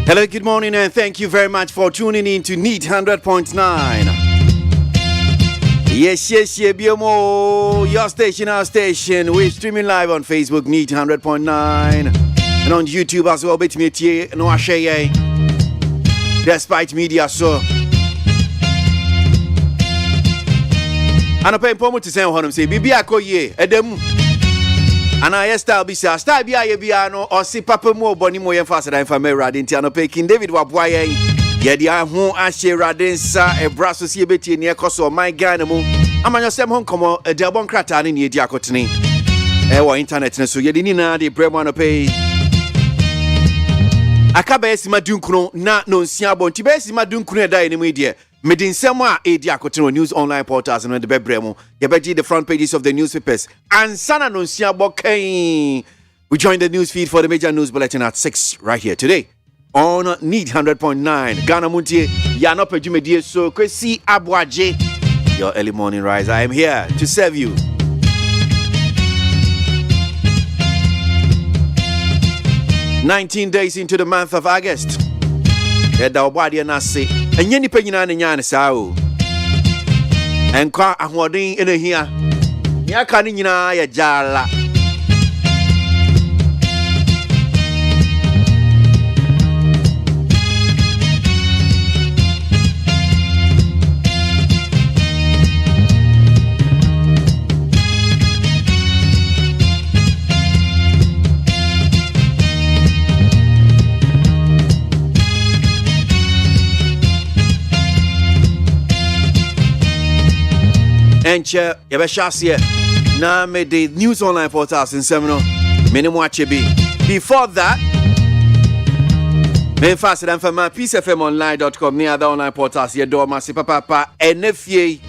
Hello, good morning, and thank you very much for tuning in to NEAT 100.9. Yes, Biomo, your station, our station. We're streaming live on Facebook, NEAT 100.9, and on YouTube as well. Bet me, no Ashaye. Despite media, so. And I pay promo to say, "Honum say, Bibi akoye, edem." And I style be star be a biano or see papa more bonny more faster than for me radin tiano pay King David Wabwaye. Yedia who ashe radin sa a brasso see betty near coso my ganamo. I'm on your same home come a delbon cratan in ye diacotini. Ewa internet so yedina de bremano pay. Akabesi madunkuno na no siabon tibesi madunkuno da in media. Medin Semwa Ediakotino News Online Portals and the Bebremo. Yabeji the front pages of the newspapers. And Sana Nunsia Bokay. We join the news feed for the major news bulletin at 6 right here today. On NEAT 100.9. Ghana MONTIE. Yano Pejumedie so KWASI ABOAGYE. Your early morning rise. I am here to serve you. "19 days into the month of August. Eda obadi anase enye nipa nyina ne nya ne saa o enka ahoden ene hia ne aka ne nyina ya jala Enche yabashasiye na me the news online portals in semino minimum achebi. Before that, me faster than for my peacefmonline.com near the online portals ye do masi papa NFA.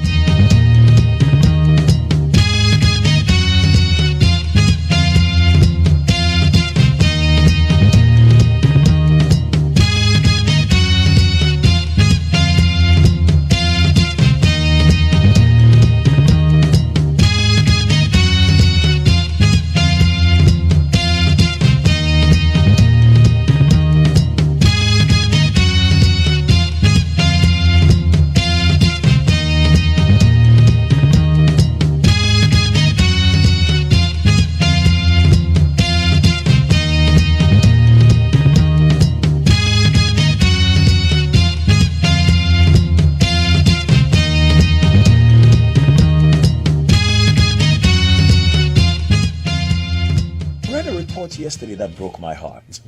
Yesterday that broke my heart.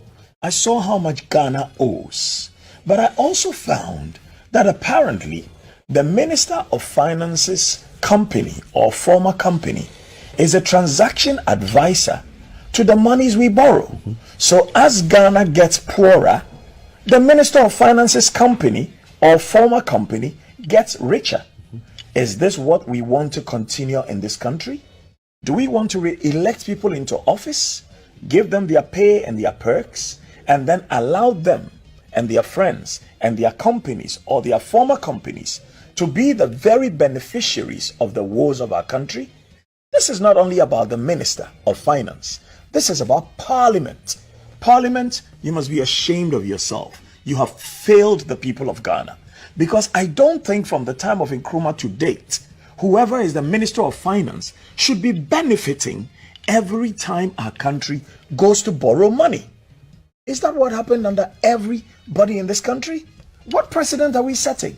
I saw how much Ghana owes, but I also found that apparently the Minister of Finance's company or former company is a transaction advisor to the monies we borrow. So as Ghana gets poorer, the Minister of Finance's company or former company gets richer. Is this what we want to continue in this country? Do we want to elect people into office, give them their pay and their perks, and then allow them and their friends and their companies or their former companies to be the very beneficiaries of the woes of our country? This is not only about the Minister of Finance. This is about Parliament. Parliament, you must be ashamed of yourself. You have failed the people of Ghana. Because I don't think from the time of Nkrumah to date, whoever is the Minister of Finance should be benefiting every time our country goes to borrow money. Is that what happened under everybody in this country? What precedent are we setting?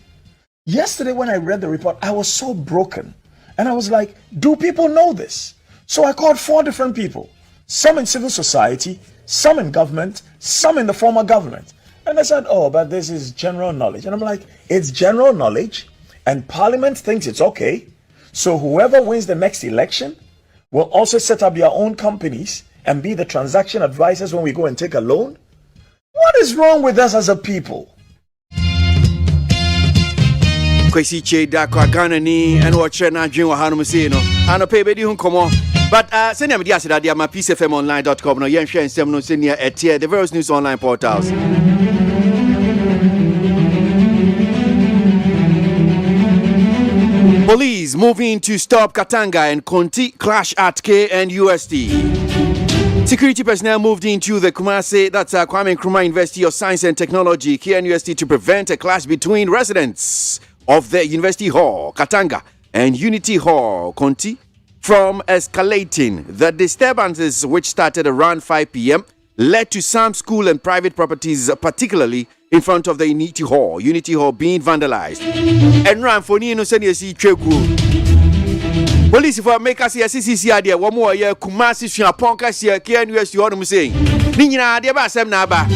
Yesterday when I read the report, I was so broken. And I was like, do people know this? So I called 4 different people. Some in civil society, some in government, some in the former government. And they said, oh, but this is general knowledge. And I'm like, it's general knowledge and Parliament thinks it's okay. So whoever wins the next election will also set up their own companies and be the transaction advisors when we go and take a loan? What is wrong with us as a people? KWASI Cheda kwa Ghana ni and watch na dream wa hanu musino. Ano pay bedi hun komo. But send me dia seda dia ma peacefmonline.com no yen share nsem no senior etie the various news online portals. Police moving to stop Katanga and Conti clash at KNUST. Security personnel moved into the KWASI, that's Kwame Nkrumah University of Science and Technology, KNUST, to prevent a clash between residents of the University Hall, Katanga, and Unity Hall, Konti, from escalating. The disturbances, which started around 5 p.m., led to some school and private properties, particularly in front of the Unity Hall being vandalized. And ran for Nino Senesi Chegu. Police for make us a CCC idea, one more year, Kumasi Shaponka, KNUST, what I'm saying. Nina, dear Bassam Naba.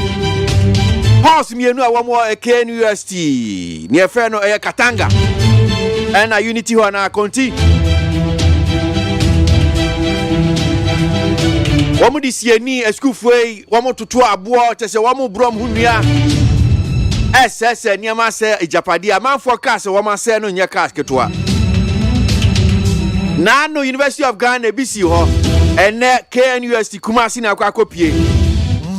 House me no one more KNUST, near Ferno Air Katanga, and a Unity Hall na Conti. One more this year, ni a school way, one more to 2 aboa, just a one more brom hunia. SS, Niamasa, Japadia, man forecast, one more say no, your casket. Nano University of Ghana BC ho and KNUST Kumasi na kwa kopie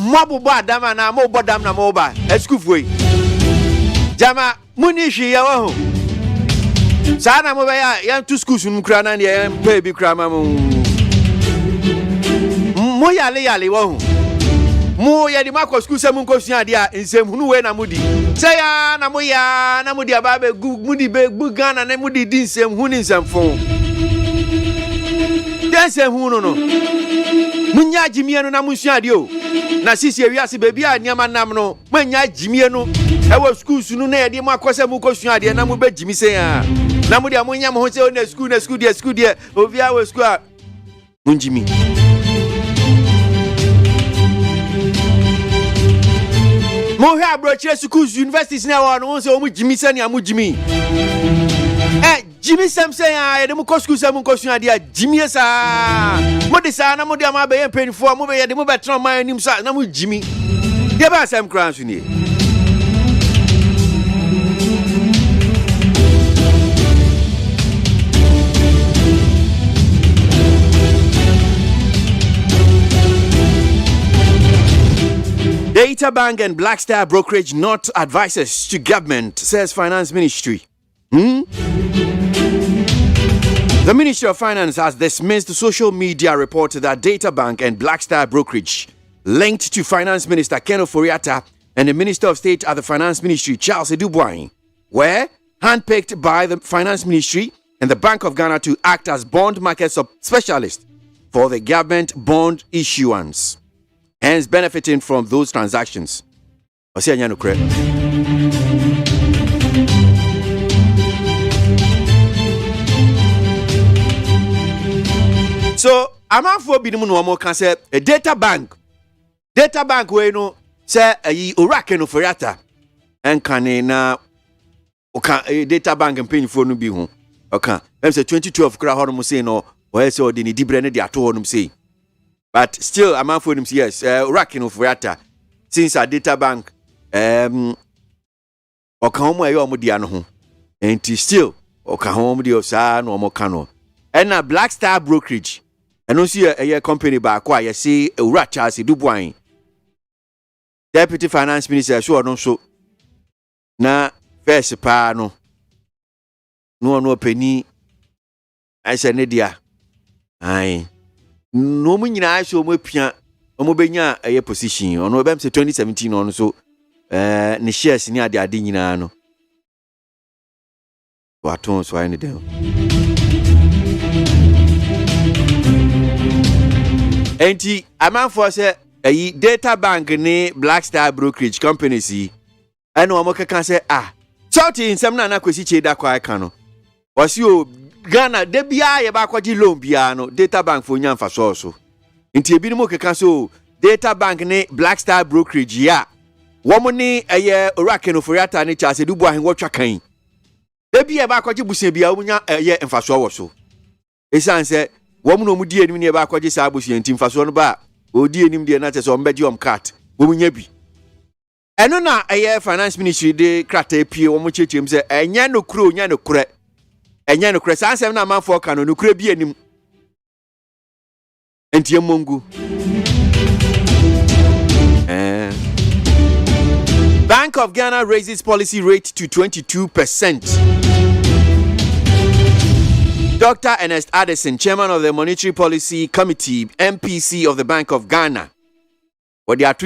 mabu ba dama na mo bodam na mo ba eskufwe jama munishi ya ho sana mo ba ya to school sun kra na ya pay bi kra ma mo yale wo mo ya di makọ school se mo nkosua de a nsem hunu we na mudi se ya na mudi aba be mudi be Ghana na mudi di nsem hunu nsem fo Danse huno no. Munya jimie no na munsua de o. Na sisi ewiase baby a niama nam no. Munya jimie no. E wo school sunu na ye de mu akose mu kosua de na mu ba jimi sen a. Na mu de munya mo ho se o na school de. Ovia wo school a munjimi. Mo ha brochire schools universities na wa no se o mu jimi sen ya mu jimi. Jimmy Samson, I am Coscu Cosun idea, Jimmy sa Modisa, Namodia, my bay penny for movie at the Mobatron, my name, Namu Jimmy. Give us some crowns in here. Data Bank and Black Star Brokerage not advisors to government, says Finance Ministry. The Ministry of Finance has dismissed the social media report that Data Bank and Black Star Brokerage, linked to Finance Minister Ken Ofori-Atta and the Minister of State at the Finance Ministry, Charles Edubwai, were handpicked by the Finance Ministry and the Bank of Ghana to act as bond market specialists for the government bond issuance, hence benefiting from those transactions. So, I'm out for being more concept a data bank we no say a Oracle for Ofori-Atta and can na a data bank and paying for no be home. Okay, I'm say 2012 crowd say no, or else or the Dibrene de Ato say. But still, I'm out for them, yes, Oracle for Ofori-Atta since a data bank or come where you are Modiano and still or come home the Osa no more cano and a Black Star Brokerage. I don't see a company back why you see a rat Charles Edubwai, Deputy Finance Minister, so I don't so. Na first pa no penny. I said Nedia. Aye. No munyina so mo pia omo benya a position on no bem say 2017 on so ne shares ni ade nyina no. Waton so any dem. Enti amanfo se ayi Data Bank ne Black Star Brokerage Company si eno amokeka se sorti nsem na kwesi cheda kwa aka no wasi o Ghana de bia ye ba kwaji loan bia no Data Bank fo nya mfa so enti ebi no mokeka so Data Bank ne Black Star Brokerage ya womo ni eye Oracle Ofori-Atta ne Charles Edubwai wotwa kan de bia ba kwaji busia bia wonya eye mfa so esan se womu no mudi enim ne ba kwaje sa abusu enti mfaso no ba odi enim de na tese ombeji cat womu nya bi eno na eye Finance Ministry de krata pie womu chechem se enya no kure sa ansem na manfo ka no kure bi enim enti emongu Bank of Ghana raises policy rate to 22%. Dr. Ernest Addison, chairman of the Monetary Policy Committee, MPC of the Bank of Ghana, what they are to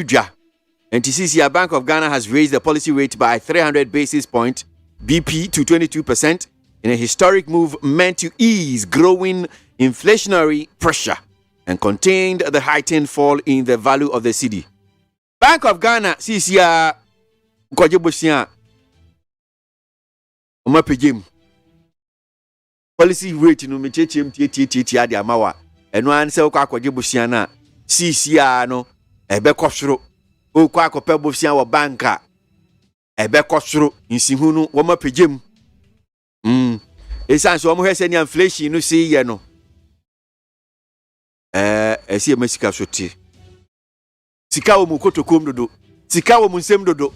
and TCCR Bank of Ghana has raised the policy rate by 300 basis points, BP, to 22% in a historic move meant to ease growing inflationary pressure and contained the heightened fall in the value of the cedi. Bank of Ghana, CCR, Kwajibusia, Umapijim. Policy rate no mechechim tie ade amawa eno an se okwa akwaje bosia na CCR no ebe kosoro okwa akope bosia wo banka ebe kosoro nsihu no wo mapegem esan so mo hwese ni inflation no se ye no esi emasika so tie sika wo mu kotokom dodo sika wo mu nsem dodo.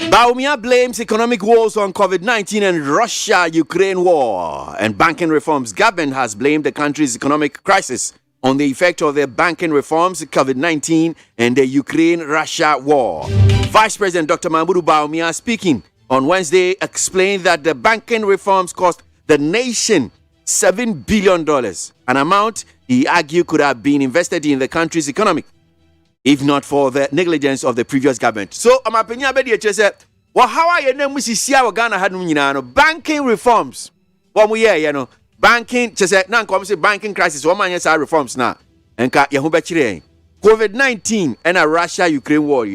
Baumia blames economic woes on COVID-19 and Russia-Ukraine war. And banking reforms. Government has blamed the country's economic crisis on the effect of the banking reforms, COVID-19, and the Ukraine-Russia war. Vice President Dr. Mahmoud Baumia, speaking on Wednesday, explained that the banking reforms cost the nation $7 billion, an amount he argued could have been invested in the country's economy, if not for the negligence of the previous government. So, I'm opinion about the said, well, how are you name Mrs. Ghana had banking reforms? What we hear, you know, banking, just now come say banking crisis, one man yes, reforms now. And COVID-19 and a Russia-Ukraine war.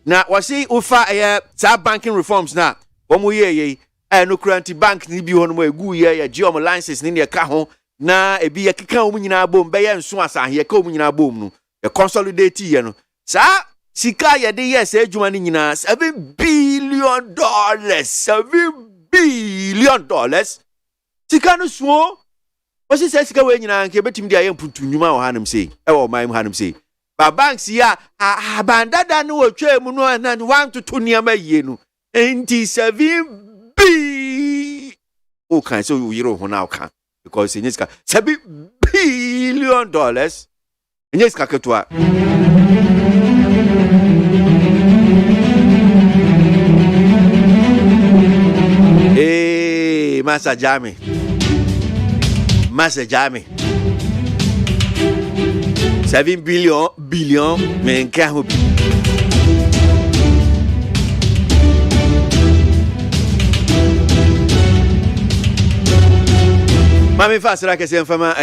Now, what say Ufa banking reforms now? One we hear, and no current bank ni bi on way gu ye geom licenses ni ka ho na e bi ye keka o munyina bom be ye nso asa he ka o munyina bom no e consolidate ye no sa sika ye de yes adwuma ni nyina $7 billion $7 billion sika no so o si sika we nyina nke betim dia ye mputu nnwuma o hanum sei e wo man hanum sei ba banks ya abandada no otwa mu no na 1 to 2 niam ye no enti 7 okay, so you know now can because in this case $7 billion in this case to hey Master Jami $7 billion men can Mami fast like I say fama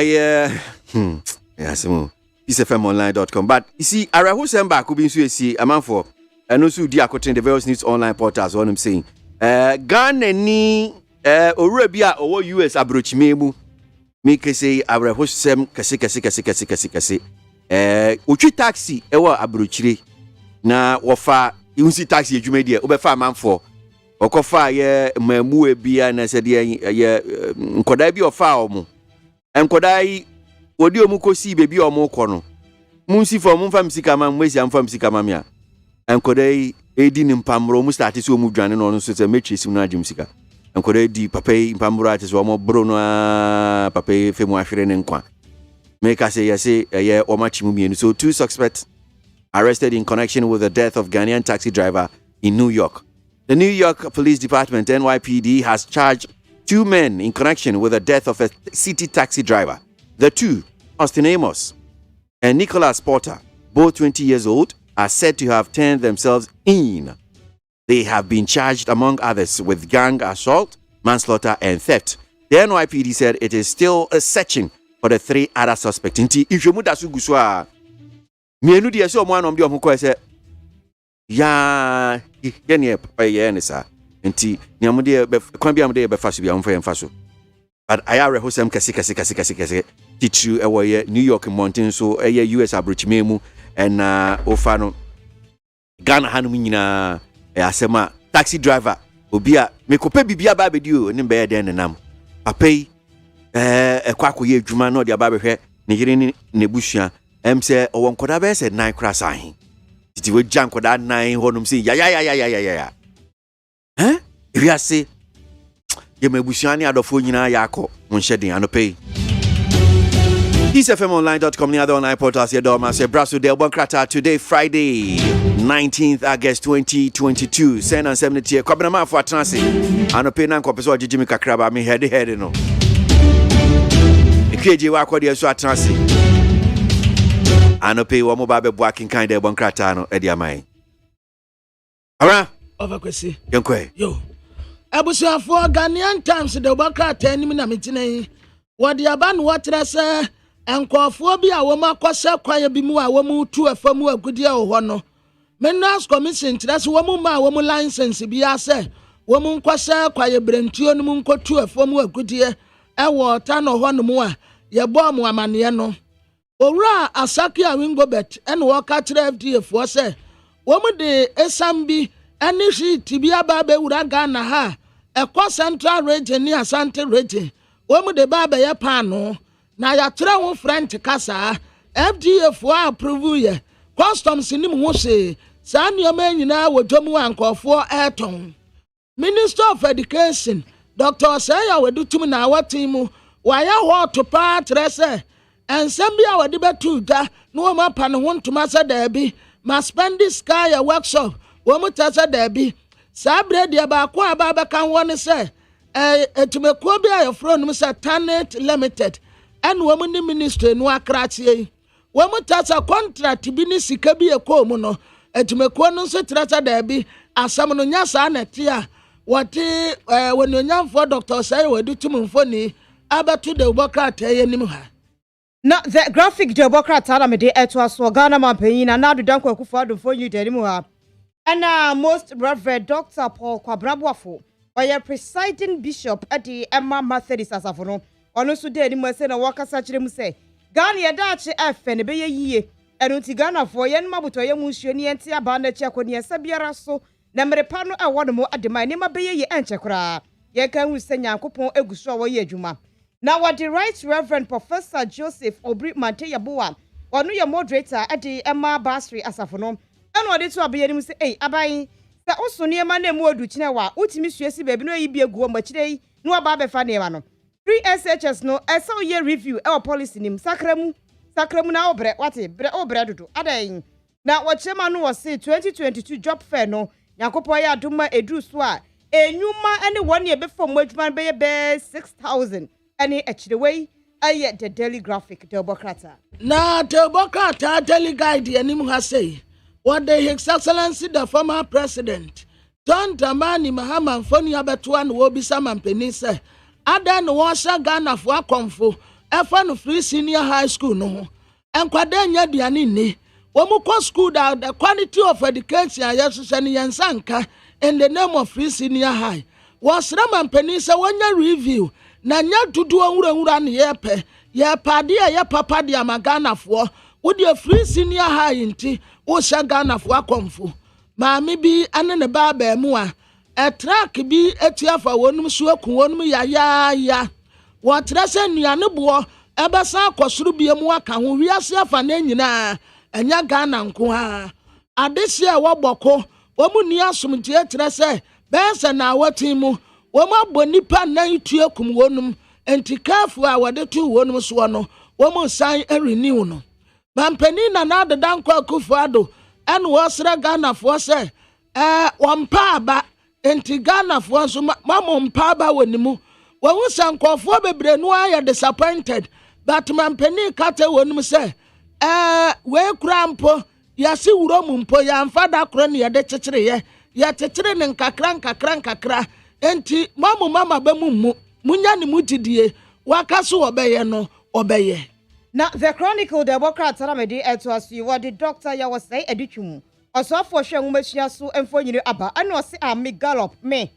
isfmonline.com. But you see arahu semba could be so see amount for and also di akotin the various news online portals what I'm saying. Ghana ni Arabia or US abrochimemu make say arahu sem kase uchi taxi ewa abrochire na wofa unsi taxi adwuma dia obefa amount okofa ye mamu ebia na se de ye nkoda bi ofa omo enkoda yi odi omu kosi bebi omo ko no munsi fo mu fam sika ma mwesi am fam sika ma mia enkoda yi edi ni mpamro mu start so mu dwane no so se metrisi mu ajum sika enkoda di papa mpamro ati so omo bro no papa femu ahwere ne nkwa make us say yes ye omachimu mienu. So 2 suspects arrested in connection with the death of Ghanaian taxi driver in New York. The New York Police Department, NYPD, has charged 2 men in connection with the death of a city taxi driver. The 2, Austin Amos and Nicholas Porter, both 20 years old, are said to have turned themselves in. They have been charged, among others, with gang assault, manslaughter, and theft. The NYPD said it is still searching for the 3 other suspects. If you muda suguswa, mienu di eso mo anom di omko ese ya yene papa yene sa enti niamde kwan bia amde be faso bia mfa yemfaso but ayare hosem kase titu ewoye New York mountain so eye US abrochimemu and ofa no Ghana hanum nyina asema taxi driver obia mekopa bibia ba bedio ne be den nenam papai ekwakoye adwuma no de aba behwe ne yire ne busua emse owonkoda be se 9 krasa hin titi we janko da nine honum say ya if you say ye mebusuani adofo nyina yakọ monhye anope eastfmonline.com the other online portals here do say brasso de bonkrata today Friday 19th August 2022 send and 70 kwabena ma for atrance anope na nkopeso ogigimi kakra ba me head no ekeje wa akode so atrance anope wo mo ba be boaking kind de bonkrata no e dia man ara overkwesi yonkwe yo abusuafo Ghanaian Times de bonkrata anim na metine wode aba no wotre se enkofo bi a wo makose kwaye bi mu a wo mu tu afamu agudie ho no Minerals Commission tires wo mu ma wo mu license bi ase wo mu nkose kwaye brentuo no mu nkotu afamu agudie ewo ta no ho no mu a ye bo mu amane no owura Asaki Awingobet ene wo ka tire FDA fo se wo mu de esambi ene shi tibia ba be wura Ghana ha ekọ Central Region ni Asante Region wo mu de ba be ye pano na ya tire wo French kasa FDA fo approve ye customs ni mu se sa nioma nyina wodwomu ankofo eton Minister of Education Dr. Seya Wedutum na awatimu waya ho to pa trese ensem bia wode betu da no wo mapa ne ho ntoma sa da bi ma spend this sky workshop wo mu tasa da bi sa brede ba ko aba ba kan woni se etumeko bia ya fro no se Tanet Limited en wo mu ni ministry no akratie wo mu tasa contract bi ni sika bi ekomu no etumeko no se trasa da bi asam no nya sa na tia wote wononyamfo Dr. Seya Wedutum mfoni abatu de bokrata yenim ha na the graphic de bokrata na me de eto aso Ghana mampanyin na adu danko akufo adofo nyi de nim ha and most Reverend Dr. Paul Kwabrabwafo oye presiding bishop at the Emma Methodist asafo no ono so de nim ase na wakasa kire mu se Ghana ye daache efe ne be ye yie enu ti Ghana fo ye no mabuto ye mu nsuo ne enti aba na chia koni esa biara so na mrepa no ewo no mo adema ne ma be ye enche kra ye kan hu se Nyankopon eguso wo ye adwuma na what the right Reverend Professor Joseph Obri Manteyaboa onu ye moderator at the Emma Basri asafo no enu ode to abe ye nim se aban sa oso ne ma na mu odu kine wa utimi suesi bebi no yi bi egu ma kire no aba be fa ne ma no 3 SHS no esa ye review e policy nim sakramu na obre wate bre obre dodo adan na wo chema no wo se 2022 job fair no Nyankopon ya aduma edu so a enyuma ene woni e be fom adwuma be ye be 6000 ene achirewei aye the daily graphic de bokrata na de bokrata daily guide anim ha say what the His Excellency the former president John Dramani Mahama Mfoni abeto an wo bi samampeni se ada no wo sha Ghana fo akomfo efa no free senior high school no enkwada nya duane ni wo mu ko school that the quality of education ayesose ne yensanka in the name of free senior high was ramampeni se wonya review na nya dudu onwura ne ye pade ye papa de amagana fo wo de free senior high nti wo sha Ghana fo akomfo maami bi ane ne ba mu a track bi etiafa wonum so akun wonum ya wo trase nuane bo ebesa akosuru bi mu aka ho wiase afa na nyina enya Ghana nko ha adese a wo boko wo mu ni asomtie trase bense na watimu wo ma bonipa na itue kum wonum enti kafu a wode tu wonum so no wo mu san renew no mampani na na dadanko akufo ado en wo sra Ghana fo se wampa aba enti Ghana fo so mamompa aba wonimu wo hu sankofo bebre no aye disappointed but mampani kate wonum se we krampo yasi wuro mumpo ya mfada kro ne ye de kekere ye kekere ne nkakra enti mama ba mummu munya ne mutidie wakaso obeye no obeye na the chronicle the bokrata na me de eto asu what the doctor ya was say editwum osofo hwe nwumachia so emfonyire aba ana o se me gallop me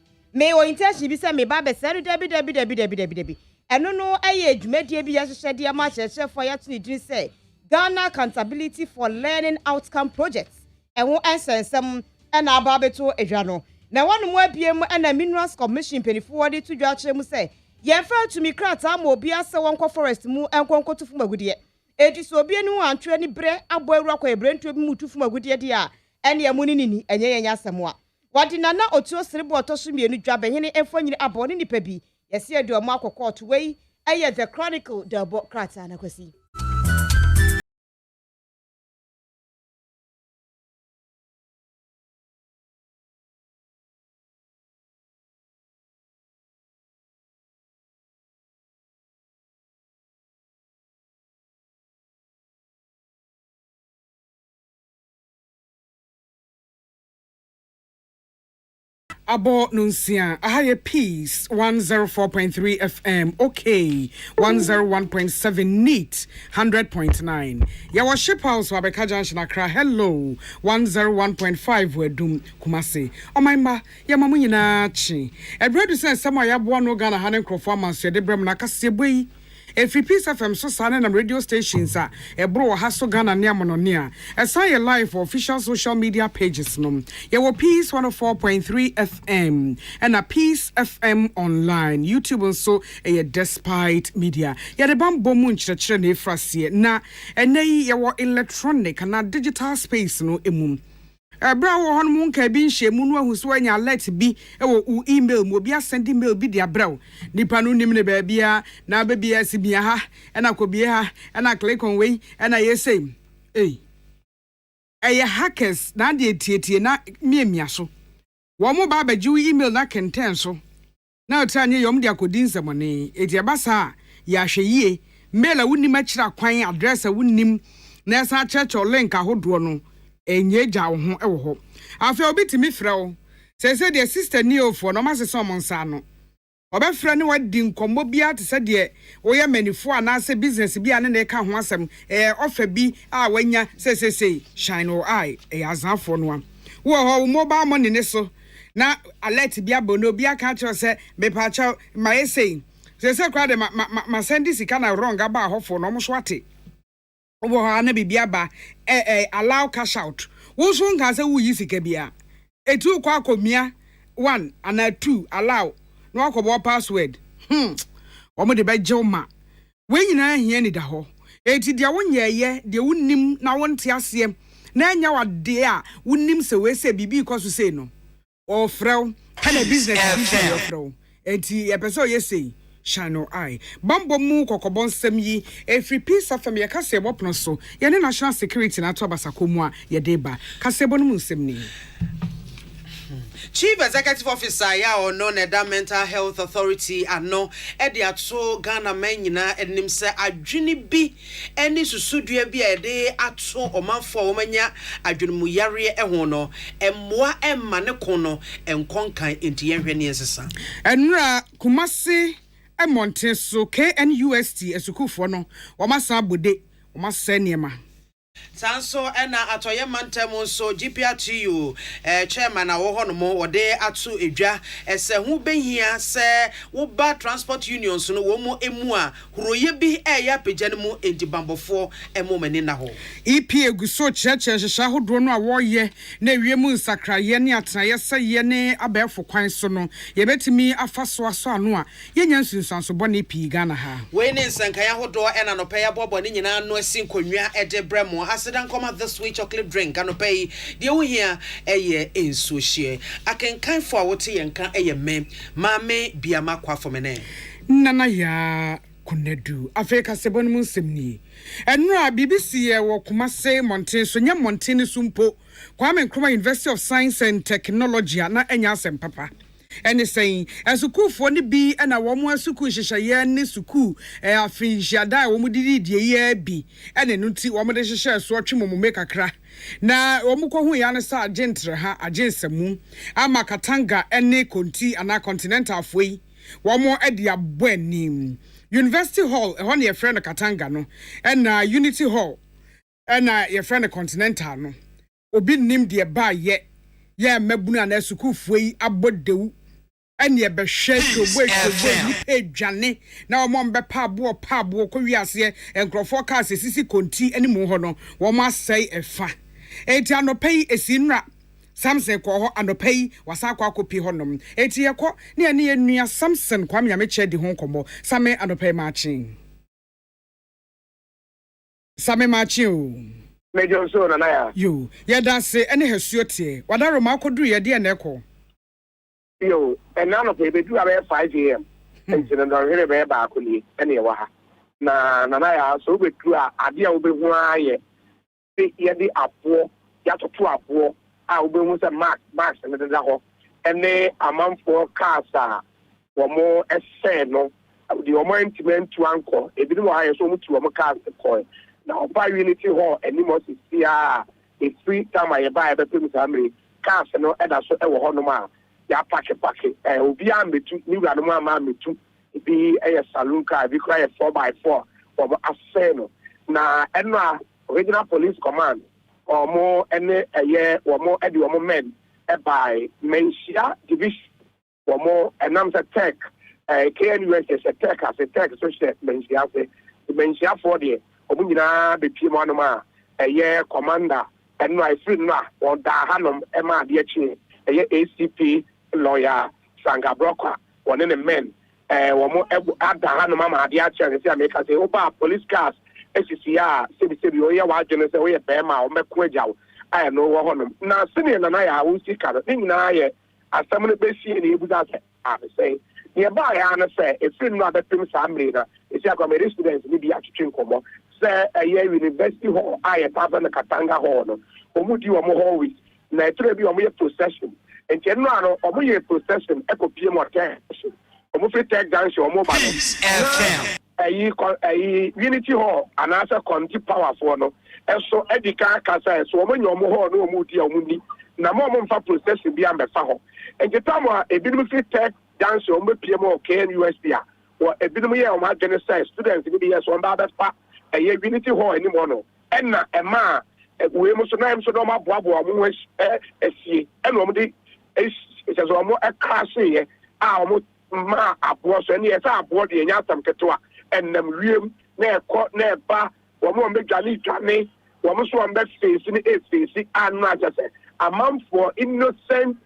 o intention bi se me ba be se dabi eno no aye adwumadie bi ya hyehyede ma hyehye ya tuni din se Ghana Accountability for Learning Outcome Projects ewo ensensem na aba beto edwa no na wonu mu abiem na Minerals Commission penifo wode to dwa kire mu se yemfa tumi krata ma obi ase wonko forest mu enkonko tufu magudie edi so obi enu antwe ni bre abo awura kwa ebrentu bi mu tufu magudie dia ene emu ni enye yenya asɛm a wadi nana otuo serebo otoso mienu dwa behene efonyini abo ne nipa bi yesi adu omo akokɔ oto wei eye the chronicle the abo krata na kwasi Abo Nunsia, Ahaye Peace, 104.3 FM, okay, 101.7 neat, 100.9. Yawa Ship House, Wabeka Junction, Accra, hello, 101.5, Wedum, Kumasi. Oh, my ma, Yamamunina Chi. A brother says, some of Yabuan no Ghana Hanen performance, Yadebram Nakasiabwe. Every piece of FM so sound and radio stations are a bro has so Ghana near Mononia. As I live for official social media pages. No, you will Peace 104.3 FM and a Peace FM online. YouTube also a despite media. Ya the bambo moon church ne frasie na and nay your electronic and a digital space no emum. Bra wo hon mu nka bi nhye mu no ahuso anya alert bi wo email mu obi send email bi dia bra nipa no nim ne ba bia na ba bia si bia ha na ko bia ha na click on way na yesay hackers na de tietie na miamia so wo mo ba ju email na kenten so na otanye yom dia kodin semone etia basa ya hweyie mail a wunim akira kwan address a wunim na sa church link ahodo no enye ja wo ho ewo ho afa obi timi frɛ wo sɛ de sister neofo no ma se so monsa no obɛfrɛ ne wadi nkombo bia te sɛ de wo yɛ manifo anaasɛ business bia ne na ka ho asɛm offer bi a wanya sɛ shine or eye azafo no a wo ho mobile money ne so na alert bia bono bia ka kyerɛ sɛ mepa kyɛw ma yɛsɛ sɛ kwa de ma send sika na wrong aba hofo no mo so ate wo ha na bibia ba allow cash out wo so nka se wo yi sika bia etu kwa akomia 1 and 2 allow no akobo password omo de beje ma we nyina hia ni da ho eti dia wo nyeye de wonnim na wonte ase na anya wade a wonnim se we se bibi ikoso se no o frew kana business bi se frew eti e pese o yesei Shano I Bambo mu kokobon sem yi every piece of me kase bopno so ye ne national security na to abasako mu a ye deba kase bonu mu sem ni Chief Executive Officer ya ono Neda Mental Health Authority ano edi ato Ghana man nyina enim se adwene bi eni susudua bi ede ato omanfo omanya adwene mu yare ho no emmoa emma ne kono enkonkan enti yenhwe ne ensesa enra kumase MONTIE so KNUST esukufo no omasa bode omasa niema Sanso ena atoye mantemu so GPRTU chairman na wo hono mo wode atu edwa ese hu behia se wo ba transport unions no wo mo emu a huroye bi ya pagya mu entibambofo emomani na ho EPA guso cheche hyehyɛ hodo no a wɔyɛ na wiemu nsakraye ne atenaye sɛ ne abɛfo kwan so no yebetimi afaso aso ano a yenya nsunsanso bɔ ne pii Ghana ha we ne nsankaya hodo ena no pɛya bɔbɔ ne nyina no asi nkonwa ede bremo Asidan come this sweet chocolate drink and pay the only here in so share. I can kind for what and can a me, mammy be a macqua for me. Nana ya kunedu, Africa Sebon Munsimni. And no BBC or Kumase Monte, Sonia Montini Sumpo, Kwame Nkrumah University of Science and Technology, na Enyasem Papa. And saying, as a cool for the bee and a woman suku shaya ni suku, a fish yada womudi ye be, and a nuti woman share swatch mu make a crack. Na omuko hu yana sa gentle ha agensemu, ama katanga ene konti ana continental way, one more edia buenim. University Hall, a one your friend a katanga no, and Unity Hall, and your friend a continental no. Obi nim de ba ye, ya mebuna na suku fwe abodeu. Anye be share to wait edwane na omom be pabo ko wiase enkrofo ka sisi konti ani mu ho no wo ma sei efa enti anopai esinra Samson ko ho anopai wasa kwa kopi ho nom enti yekọ ne ane enua Samson kwam ya meche di ho nkomo same anopai machin o Major so na ya. Yo, yɛda se ɛne hasuo tie. Wadaro ma akɔduru yɛde na ɛkɔ. Yo, and none of it do about 5 a.m. And so no really be back on the anyway. Na ya so be true adia obe hu aye. Ye di apo, ya to apo, a obe hu se max and the ho. And they amanfo casa womo ese no. The omo intimate to anko. E bi no ha so mu to omo cars coin. Now by unity hall and you must see a free time I buy a people family cars no and so e wo ho no ma. Ya pack obi am betu ni wura no ma metu bi a saloon car bi cry 4x4 for aseno na eno original police command omo ene eye omo e di omo men e by mensia division omo enam se tech KNUS se tech as a tech so she mensia for there omo nyina be pie mo no ma eye commander eno I free na o da hanom e ma de achi eye ACP lawyer Sanga Broka one in the men womo ada hanu mama ade a chere say America say oba police cars SCCR say we oya wa dwene say we be ma o meko agyaw I no wo honum na sene na ya wo sika no nyina ye asam no be sie ni ebuza say I say ye ba ya na say e free no abepem samre na e say akwamere students ni bi atwetwe nkomo say university hall aye papa na Katanga hall no omu di omo hall with na etre bi omo ye procession and you know, omo procession echo PM or attention. Omo free take down show omo ba. Unity hall and answer conti power for no. And so edika kasa so omo nyomo hall no omo di omo ni. Na mo omo fa procession bi ambe fa ho. And you tell me a bit free take down show omo PM or KNUS dia. Or a bit ye omo genocide students ni bi so mba ba unity hall anymore no. And na e ma we mo so na em so no ma boabo omo esie. And omo di it's as almost a crashing. Almost ma aboa so any as aboa de nya tam ketewa enam wiem na ekọ na eba wo mo me dwane wo mo so am be face ni face anu ajase amamfo innocent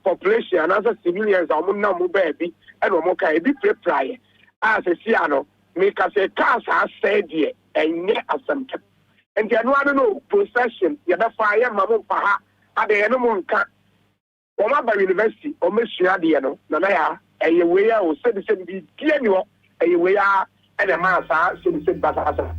population and as civilians am na mo ba bi and wo mo kai bi prepare as si ano me ka se cars are said here enye asam and the anu no procession ya da fa ya mamu pa ha ade no mo nka Oma by university, or Monsieur Diano, Nanaya, a way I was said to be Piano, a way and a massa, said Batasa,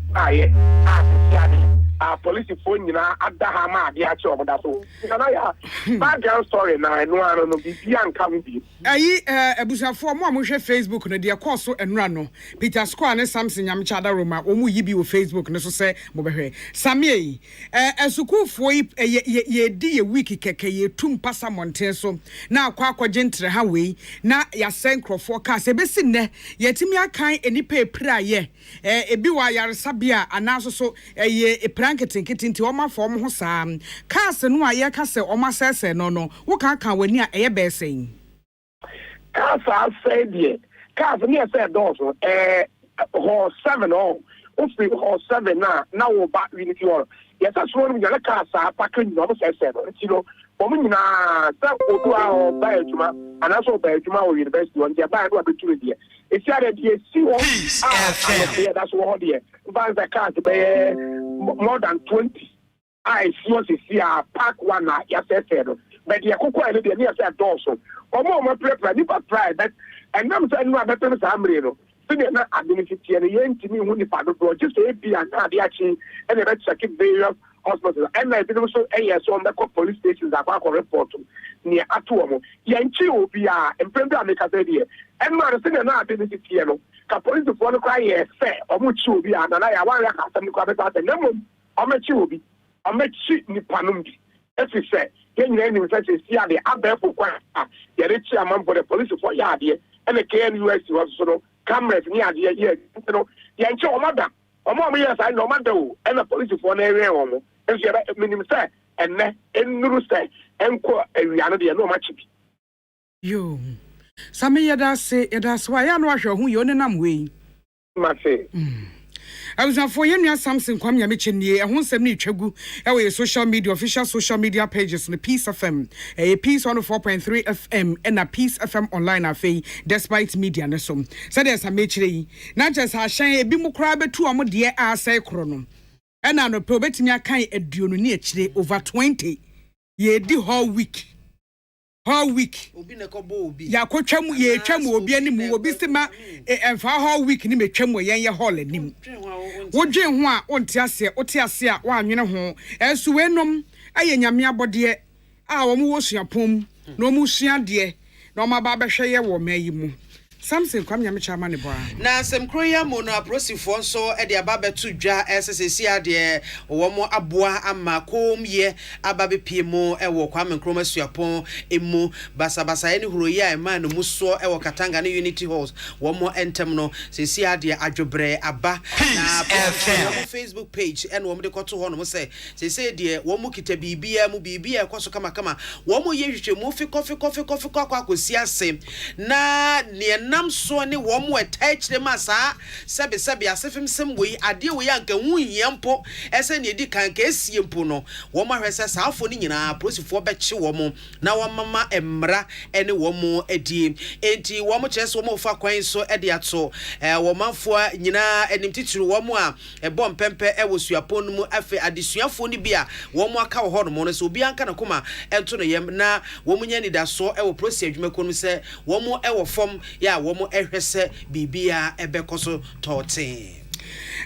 police phone, at the Hama, the actual Dasso. Nanaya, background story now, and one of the young coming. Abusa for more Facebook, and the Corso and Rano, Peter Squan, Samson Yamchada Roma, Omu Yibi Facebook, and so say, Mobehe. Samye, as a cool for ye dear wiki keke, ye tum passa monteso, now Quaqua gentle highway, na ya sencro forecast, a besine, yet Timia kind any pay prayer, a biwa yar sabia, and also so a pranketing kitting to Oma form Hossam. Cast and why ya castle Oma says, no, what can't when near a besing. Casa said ye. Casa near said also, horse 7 oh, hopefully horse 7 now back in your. Yes, that's one of the casa packing no said, you know, woman that will do our Belgium and also Belgium or university on their bad opportunity. It's that you see what that's what here. But the car to pay more than 20. I see a park one, yes, but the cocoa near that also. Omo prepare ni pa pride that and nam say no abeto samre no so na administrative and yentimi hu ni pa do just say bi an ade achi and be check various hospitals and I believe so so on the police stations that are report ni ato omo yenchi obi a empembe ameka say there and ma say na administrative no ka police for no cry say omo chi obi a na ya wan ya ka asem ko abeta say nemo omo chi obi omo chi ni panom bi efi say you know, such as the Abel Yarichi among for the police for Yadi, and the KNUS was sort of cameras near the year, you know, Yancho mother, or more years I know matter, and the police for an area, and she had a minimum say, and then in Nuruste, and a reality, no much. You, some yada say, that's why I'm not sure who you're in am way. Must say. I was for you something come your mission ye, and once a new chagu, our social media, official social media pages, and the Peace FM, a Peace 104.3 FM, and a Peace FM online affair, despite media and so. So there's a match, not just a shame, a bimu crab to a dear ass chrono. ɛna no pe obetimi akan aduonu ne akyire over 20 ye di whole week obi na ko bo obi ya kotwam ye twam obi anim obi sima emfa whole week ni metwam yen ye hall anim wodwen ho a onte ase a wa anwene ho enso wenom aye nyame abode a wo mu wo suapom na wo mu sua de na wo ma ba behwe ye wo mayi mu Samson kwam nyame chama ne boa na semkroya mo no aprosifo nso e de aba betu dwa SSC ade wo mo aboa ama komye aba bepie mo e wo kwam nkroma suapon emu basabasa ene huroyi a ma no muso e wo Katanga ne Unity Halls wo mo entem no sesi ade adwobre aba na Facebook page and wo mo de koto ho no se sesi de wo mo kita bibia mu bibia ekoso kama wo mo ye hwehwe mu fi kofi kwakosi ase na ne nam so ne wo mo etachire masa sebe asefem sem we ade we yanka hu yempo ese ne di kanka esie mpo no wo mo hwese saafo ni nyina prosifo beche wo mo na wo mama emra ene wo mo edi enti wo mo chese wo mo fa kwan so ede ato wo manfo nyina enim titiri wo mo a ebo mpempe e wo suapon mu afi adesuafo ni bia wo mo aka wo ho no mo no so obi anka na koma ento no yem na wo mo nya ni da so e wo prosi adwumako no se wo mo e wo fom ya wo mo ehwese bibia ebekoso tote.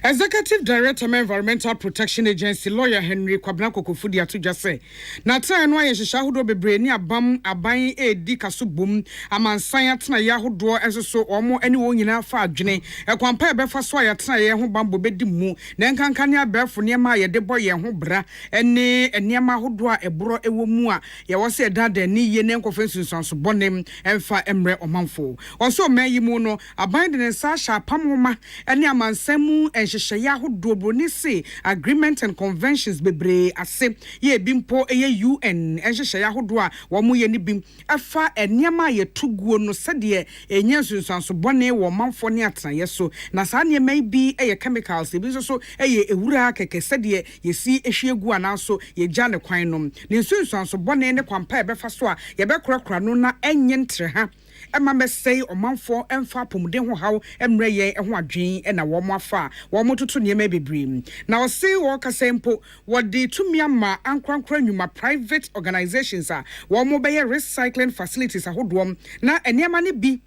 Executive Director of Environmental Protection Agency Lawyer Henry Kwabnako Kofudi atoja say na tan no aye hihya hodo bebre ni abam aban edi kasobum amansan atena ya hodo enso omo ene wo nyina fa adwene ekwampa ebefa so ayatena ye ho bambo bedi mu na nkanka ne abefo ne ma ye de boye ho bra ene enema hodo a eboro ewo mu a ye wo se dada ni ye ne nkofensu sanso bonem emfa emre omanfo oso mayi mu no aban de ne sa sha pamoma ene amansan mu enhyehyɛ ahodo broni se agreement and conventions bebre ase ye bimpo eye UN enhyehyɛ ahodo a wo mo ye ni bim afa eniema ye tuguo no sede enya sunsanso bone wo manfo ne atenaye so na saa niema bi eye chemicals bi so eye ewura keke sede ye si ehwiegu ananso ye gya ne kwan no ne sunsanso bone ne kwampa ebefa so a ye bekorakora no na enye ntre ha Emma Messay or Manfo and Fa Pumden how Emre and Wadrin and a warm afa, warm to near maybe bream. Now say walk a sample what the 2 Myanmar and Crankranuma private organizations are, warm mobile recycling facilities a hood warm, now and near money be.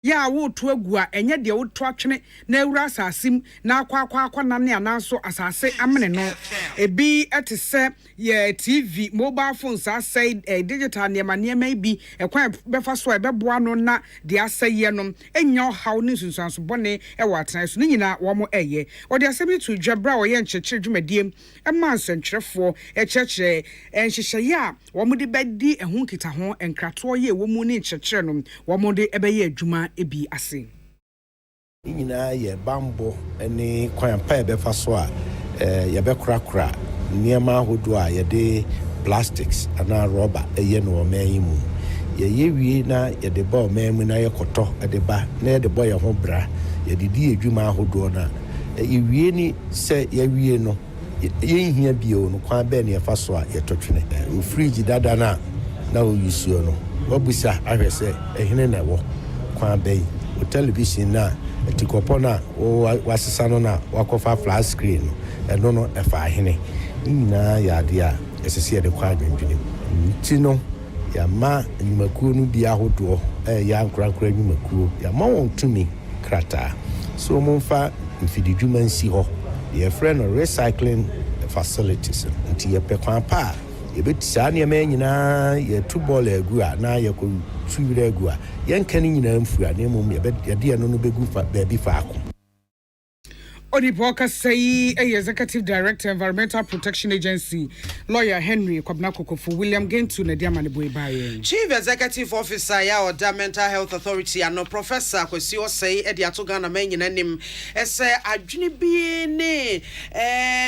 Ya wo to agua enye de wo to atwene na ewura asasim na akwa na ne ananso asase amene no ebi etese ye TV mobile phones asai digital ne ma bi ekwan befa so ebeboa no na de asai no enyo haw ne sunsanso bone e wo atena so nyina wo mo eye wo de asemi to dwabra wo ye nkyekere dwumadiem ema nsentwerefo ekyekere enhyehyeye a wo mo de bedi ehun kita ho enkrato ye wo mu ne nkyekere no wo mo de ebeye adwuma ebi ase nyina ye bambo ene kwan pa ebefa so a ye bekrakra niema hodo a ye de plastics ana rubber eye no man mu ye wie na ye de ba man mu na ye koto de ba na ye de boy ho bra ye de di adwuma hodo na ye wie ni se ye wie no ye hia bio no kwan ba ne fa so a ye totwene o fridge dada na o yusuo no wabusa ahwese ehene na wo bay o television na etikopo na o wasesa no na wakofa flat screen no no efa hene nyina ya de a esese de kwa adwendwene ti no ya ma nyumakuo no bi ahodo ya nkrankra nyumakuo ya ma won tumi krata so monfa mfididwuma nsi ho ye friend no recycling facilities nti ye pekwan pa ye betisa ne ma nyina ye tubol egu a na ye ko tuwire egu a ye nkan nyina mfu a ne mum ye de no begu fa ba bi fa ako Odiboka say Executive Director Environmental Protection Agency Lawyer Henry Kwabnako Kofu William Gentu na diamane boy baye Chief Executive Officer ya Oda Mental Health Authority and Professor Kwesi Osei edi atoga na men nyina nim ese adwene bi ne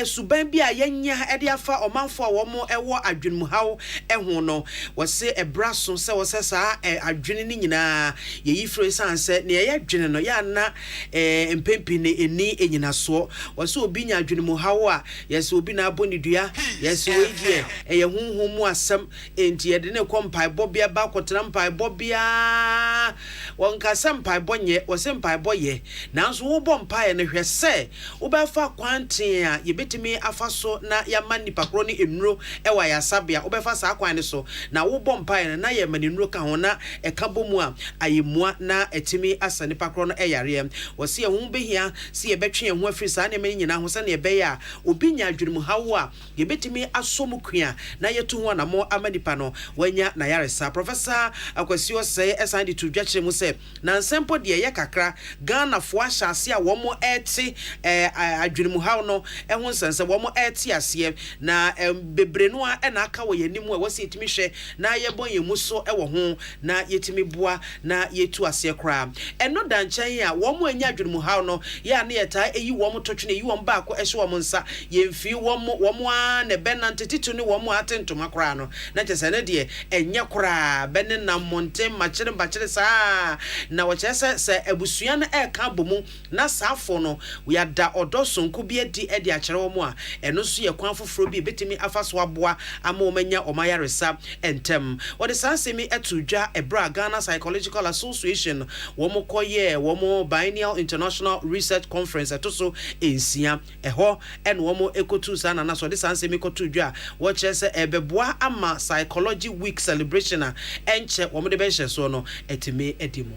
suban bi a yenya edi afa omanfo a wo mo ewo adwene mu haw eho no wose ebraso se wose sa adwene ni nyina ye yifre sanse ne ye adwene no ya na empempi ne eni enyina so wase obi nya adwene mu hawo a yes obi na aboni dua yes we die eye honhom mu asem enti ye de ne kompaebɔ bia ba kotena mpaebɔ bia wonka sempaebɔ nye wase mpaebɔ ye nanso wo bɔ mpae ne hwɛ sɛ wo ba fa kwanten a ye betimi afa so na ya manipa kro ne enuro ewa ya sabia wo ba fa sa kwan ne so na wo bɔ mpae na ye manenuro ka ho na eka bomu a ayemua na etimi asa nipa kro no eyare wase ye ho behia se ye betwe ho afiri sa na me nyina ho se na ye be ya obi nya adwene mu hawo a ye betimi asom kua na ye to ho na mo amanipa no wanya na yaresa Professor Akwasi Osei esan de to dwakire mu se na nsempo de ye kakra Ghana fo ahyase a wo mo eti adwene mu hawo no ho nsense wo mo eti ase na bebre no a na aka wo yanimu a wase etimi hwe na ye bon ye mu so wo ho na yetimi boa na yetu ase kra eno danchan a wo mo anya adwene mu hawo no ya na yeta eyi wo mo totwene eyi wo ba ko ehwe wo mo nsa ye mfi wo mo a ne benante titu ne wo mo atentoma kra no na chese ne de enye kra bene na monte machire bachire sa na wo chese se abusua na eka bomu na safo no we ada odosonko bi edi a kire wo mo a eno so ye kwan foforo bi betimi afaso aboa ama omanya omayaresa entem wo de sansemi etudwa ebra Ghana Psychological Association wo mo koye wo mo biennial international research conference etoso ensia eho en wo mo ekotu sa na so de sansemi kotudwa wo chese ebeboa ama psychology week celebration a enche wo mo de benche so no etime edimu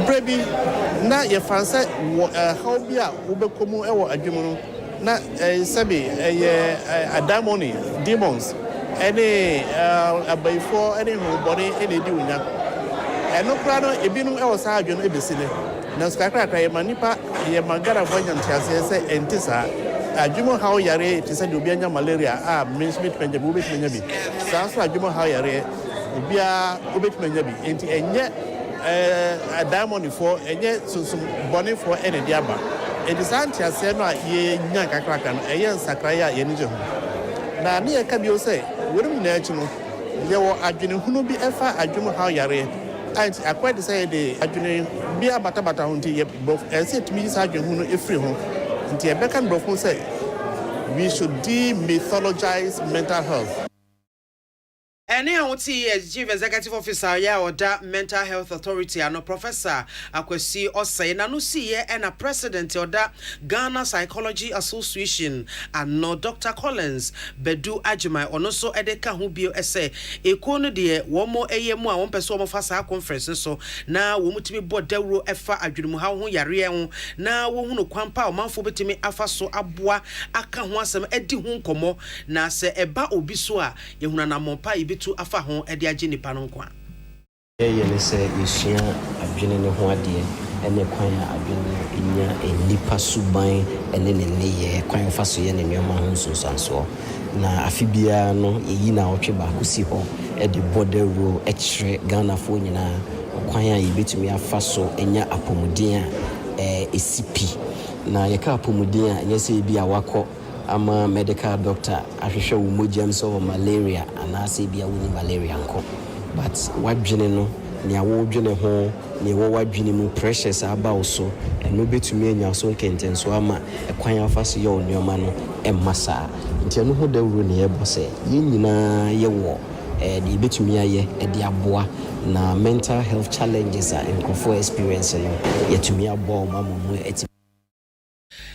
Prebi na ye fansa how bia wo bekomu e wo adwemu no na sabi adamoni demons any abayfo any homebody any di unya eno kra no ebinu e wo sa adwenu ebesine na skakra ye manipa ye magara vonya ntiase se entisa adwemu how yare tisa de obi anya malaria a minimit penje bu betmenya bi sa so adwemu how yare obia obetmenya bi enti enye a diamond for enye sunsum boni for any diaba it is anti aseno a ye nya kakraka no eye nsakraya ye nije ho na ne ye ka bi o say worum na achi no ye wo adwene hunu bi efa adwum ha yare anti akwade say de adwene bi abata ho nti ye bof ese timi sa adwene hunu efri ho nti e beka no bof say we should demythologize mental health. Ene awoti Chief Executive Officer ya oda Mental Health Authority ano Professor Akwasi Osei na no siye ena President oda Ghana Psychology Association ano Dr. Collins Bedu Ajimai ono so edeka ho bio ese ekono de womo eyemu a wonpese womo fa sa conference so na womutimi bodawro efa adwunumu ha ho yare ho na wo hunu kwampa omanfo betimi afa so aboa aka ho asem edi ho nkomo na se eba obi so a yehuna na mompa tu afa ho ede age nipa no kwa ye ne se yesua adwene ne ho ade ene kwan adwene enya enipa suban ene ne ye kwan fa so ye ne nneoma ho nsunsanso na afibia no yeyi na otwe ba kusi ho ede border row extra Ghana fo nyina kwan a yebetumi afa so enya apomuden a esipi na ye ka apomuden a nye se bi awakọ ama medical doctor ahwehwe wo mojem so malaria anase bia wo malaria nko but wadwene no ne awo dwene ho ne wo wadwene mu pressures aba wo so eno betumi anya so kenten so ama ekwan afaso ye onioma no emmasa nti eno ho dawuro ne ye bose ye nyina ye wo de betumi aye de aboa na mental health challenges are in experience no yetumi aboa mamu eti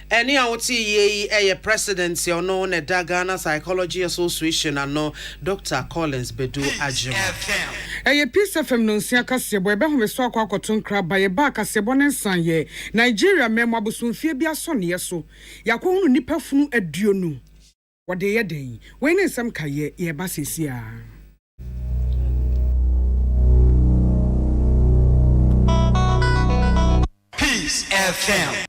Eni awoti ye president ono ne Ghana Psychology Association ano Dr. Collins Bedu Ajima. Peace FM no nsia kase boy be ho be so akwakoto nkra ba ye ba kase bo ne nsan ye Nigeria memo abosomfie bia so ne so yakohunu nipa funu aduonu wode ye den we ne nsam kaye ye ba sesia Peace FM.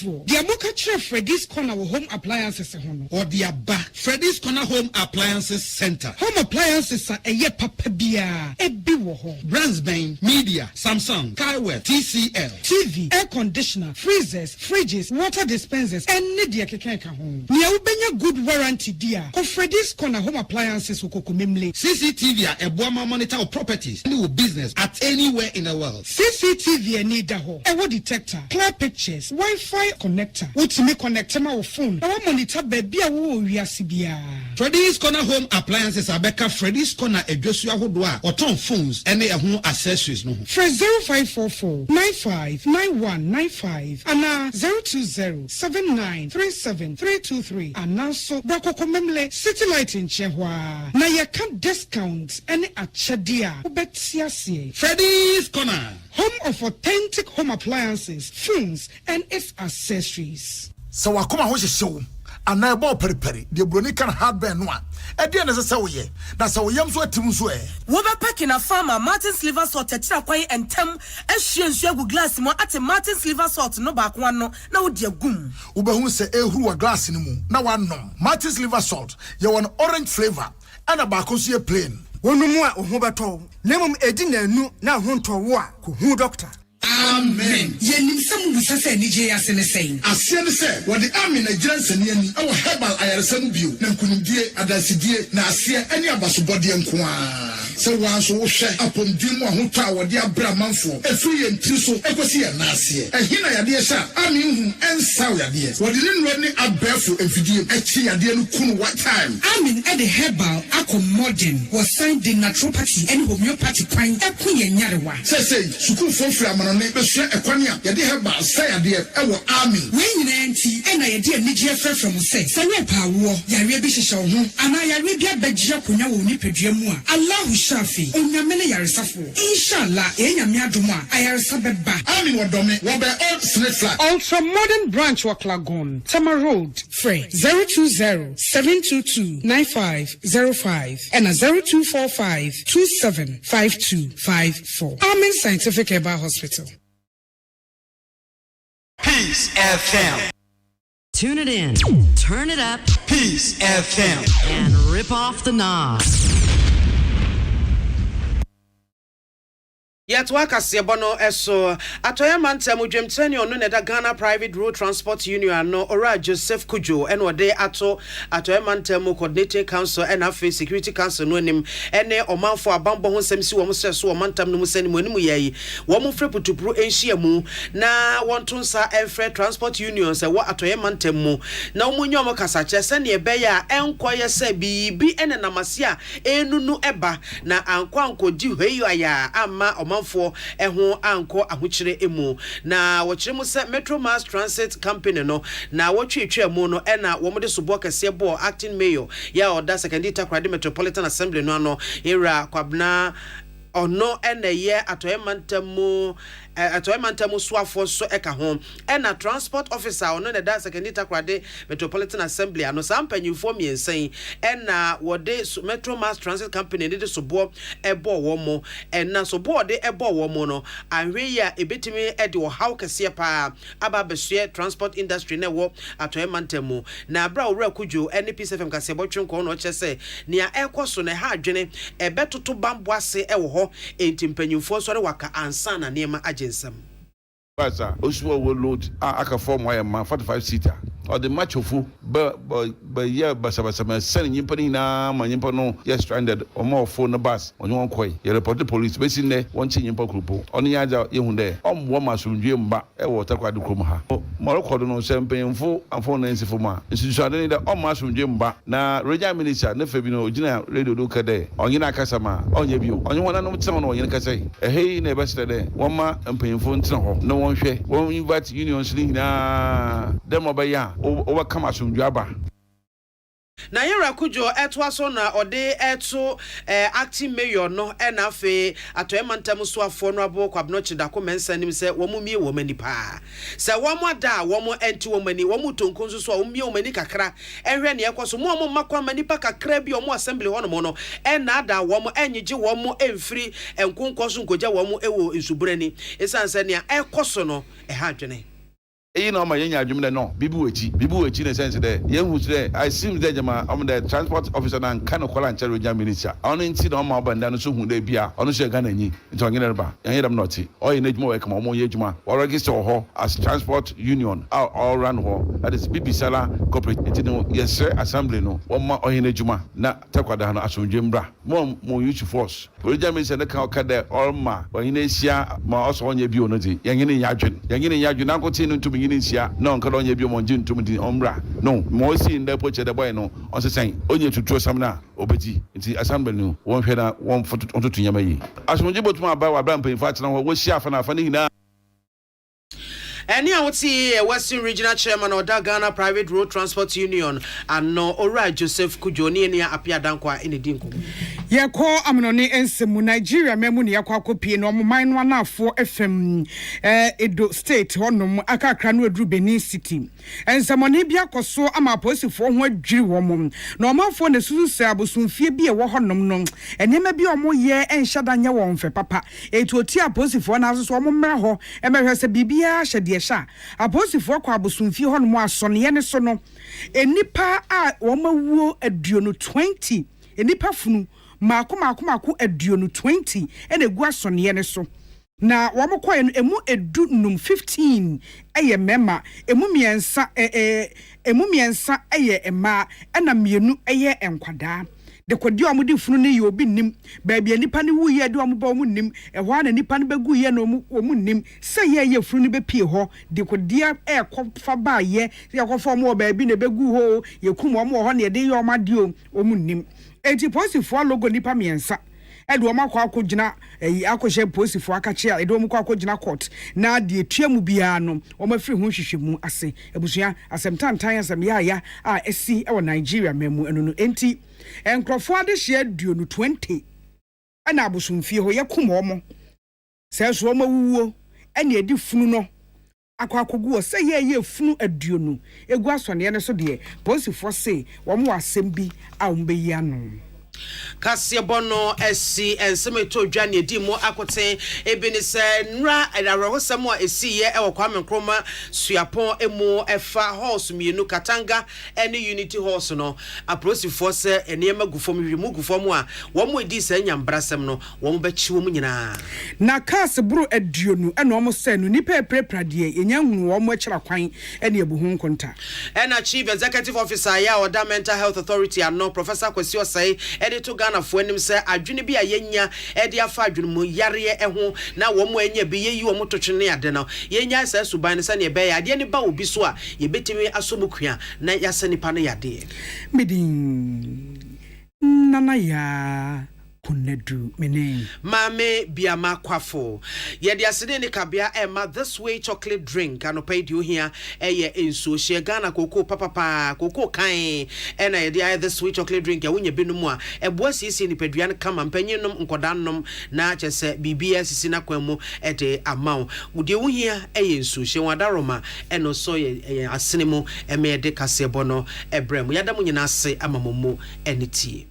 The Amoka Freddy's Corner Home Appliances or the Abba Freddy's Corner Home Appliances Center. Home appliances are a ye papa bia a biwo Brands Bain, Media, Samsung, Kaiware, TCL, TV, air conditioner, freezers, fridges, water dispensers, and Nidia Keka home. Nia ubenya good warranty dear. Of Freddy's Corner Home Appliances Ukokumimli. CCTV a Boama monitor of properties, new business at anywhere in the world. CCTV need a hole. A detector, clear pictures, Wi-Fi. Wi-Fi connector. Ultimate connector my phone. I monitor baby a wo wiasibia. Freddy's Corner Home Appliances Abeka Freddy's Corner Ejosua Hodwa or ton phones any home accessories no. Fresh 0544 959195 and 02079373323 and now so Brako Komemle City Light in Chehwa. Na ye can discounts any achadia. Ubetiasie. Freddy's Corner. Home of authentic home appliances, phones, and its accessories. So wakoma ho hyehyɛ and na ebo periperi de broni kan hardware no a e de na se woye na se woyam so atim so wo be pack na farmer Martin's liver salt tira kwan entem ehwie nsu agu glass mo ate Martin's liver salt no ba ko no na wo de agum wo be hu se ehuru wa glass ni mu na wanom Martin's liver salt ye won orange flavor and ba ko so ye plain wonumu a ho beto nemum edi na anu na ho ntowo a ko hu doctor. Amen. Yenim some busa say nije ase ne saying. Asia ne say what the army Nigerian seniani our herbal ayaresam bio na nkunimdie adasidie na asia ani abasobode nkoa. Se wan so wo hwe apomdwem ahotwa a wode abra manfo efiri yentri so ekosi ya na asie. Ehina yade sha ami hu ensaw yade. Wode ne nro ne abefo efidie echi yade no kunu what time. Amin e the herbal modern was signed the naturopathy and homeopathy kwan ekunye nyarewa. Say suku fo fira ne besua ekwania yade heba say ade ewo army we nyina enti e na yade anigye frefrem say sanye paawo yare bi hyehye wo ho ana yare bi abagye akonya wo nipadua mu a Allahu shafi onyame ne yaresafo inshallah enyame adom a ayaresa beba army wodome wo be old snake flat ultra modern branch wa Klagon Tama Road free 020-722-9505 and 0245-275254 Amen Scientific Herbal Hospital. Peace FM. Tune it in, turn it up, Peace FM, and rip off the knob. Yet wakasi bono eso atoya mantem udwemtani onu neda Ghana Private Road Transport Union no ora Joseph Kujo enode atoya mantem coordinating council and afi security council no nim ene omanfo abambo ho nsem si wo mseso wo mantam no musani mu anim yayi wo mu freputupro enhia mu na wontonsa enfre transport union se wo atoya mantem mu na omunyo mo kasa chese ne ebeya enkoye se bibi ene namase a enunu eba na anko di hweyo aya ama for eho anko ahokyere emu na wokyere mu se Metro Mass Transit Company no na wotwetwe mu no ena wo mo de sobo kase bo acting mayor ya oda second takrade Metropolitan Assembly no ano era kwabna ono ena ye atoyemantamu swafo so eka home ena transport officer ono ne da second takrade Metropolitan Assembly ano sampanyufo miensen ena wode Metro Mass Transit Company ne de sobo ebo wo mo ena sobo de ebo wo mo no anhwe ya ebetimi ede wo haw kase pa aba besue transport industry ne wo atoyemantamu na abra owura kujo NPC FM kase bo twonko no chese nia ekoso ne ha adwene ebetoto bambo ase ewo ho entimpanyufo so re waka ansa na niema agensam Basa Oswo will load aka form wire man 45 seater or the match of but yeah basa sending yimpani na manyimpa no yes stranded or more phone bus on one koi you report the police basing there one chin yimpa grupo on yaja yehu there wo masundwe mba e water kwadu krom ha morocco no sempemfo amfo na nsifo ma institution da o masundwe mba na regional minister na febi no ogina radio do kade onye na kasama onye bio onye wona no tsama no onye kasai ehei na best there wo ma mpemfo ntsena ho no wonhwe won invite unions ni na dem obaya over come asundwe aba na yera kujo etwa so na ode eto acting mayor no enafe atoyemantam so afo no abo kwabno chidako mensanim se womumie womani pa se womada womo enti womani womutonkonso so womie womani kakra ehwe ne ekoso mo makwa mani pa kakra bi omo assembly hono mo no enada womo enyige womo emfiri enkonkoso nkoja womo ewo nsuburani esanse ne ekoso no ehadwene no ma yenya adwumde no bibu echi ne sense there yehu today I seem there jama the transport officer na kan kola nche regional minister ono nti na ma banda no so hu da bia ono so ga na nyi nti ongene ba yanyedam not oyi na djuma we kama omo yedjuma o register ho as transport union all run ho that is bibi sala corporate nti no yes assembly no o ma oyi na djuma na takwada no asonje mbra mo youth force regional minister na kan okada all ma oyi na sia ma oso onye bi ono di yanyene yadwen na ko ti no to beginning here. No, Colonel Biomon Jim to the Umbra. No, more see in the poacher the boy no. On the same, only to throw some now. Obeti, it's the assembly. One header, one foot onto Yamay. As when you bought my bow, I'm paying fat now. What's Shaff and Afani now? And I would see Western Regional Chairman of Ghana Private Road Transport Union and no Ora Joseph Kujoni near Apia Dankwa in the Dinko. Ya call Amnoni Ensemu Nigeria Memuni Yakwakopi no mine 104 FM Edo State honum aka kranu edru Benin City. Ensamoni bia koso ama posifo ho adwiri womom. No manfo ne susu se abosumfie bia wo honum no. Enema bia omo ye enhyada nya won fe papa. Etuoti aposifo na so omo mra ho emehwe se bibia hyede sha. Aposifo kwa abosumfie honum asone ye ne so no. Enipa a womawuo aduonu 20. Enipa funu Mako aduonu 20 ene gu asonye ne so na wamokoye no emu edu num 15 eye mema emu miensa eye ema ena mienu eye enkwada de kwadi omudi funu ne ye obi nim baabia nipa ne wuye de omo ba omo nim ehwa na nipa ne begu ye na omo nim se ye funu ne be pie ho de kwadi ekofa ba ye yakofa omo baabi ne begu ho ye kum omo ho ne de ye omo ade omo nim enti posifo logo nipa miensa edo ma kwa akogina akɔhye posifo akache edo mu kwa akogina court na de tuamu bia no o ma firi ho hwehwemu ase ebusua asemtantan asem ya a esi e wo Nigeria memu eno no enti enkrofo ade hye aduonu 20 ana abosumfie ho yekum omo se so ma wuwo ene edi funu no akwakogu se ye funu aduonu egu asone ne so de posifo se wo mo asem bi a wo be yi ano Kasiebono esi ensemeto dwane edimo akoten ebini se nra adarehosamo esi ye ewo kwame nkroma suapon emu efa horse mienu katanga ene unity horse no aprosifo se enema gufom hwemu gufom a wo mo edi se nyambrasem no wo mo bechi wo nyina na kas bru aduonu ene wo mo se no nipa eprepradie enya hunu wo mo akira kwan ene ebuhu nkonta ena chief executive officer ya oda mental health authority and professor Kwasi Osai to Ghana for him say adwene bi ayenya e de afa adwene mu yare eho na wo mo anya bi yeyi wo mo totwene ade no yenya sa suban ne sa ne be ade ne ba obi so a ye betimi asomukua na yasa nipa no yade midin nana ya kunedu mene mame biama kwafo ye de asede ne kabia ema this way chocolate drink anopai di ohia eye enso hye Ghana koko papa koko kan ena ye de this way chocolate drink ya wonya benum a eboa sisi ni padua ne kama mpanyinom nkodanom na kyese bibia sisi na kwam e de amaw de ohia eye enso hye wadaroma eno so ye asenemu eme de kasebo no ebrem yadam nyina ase amamomo eniti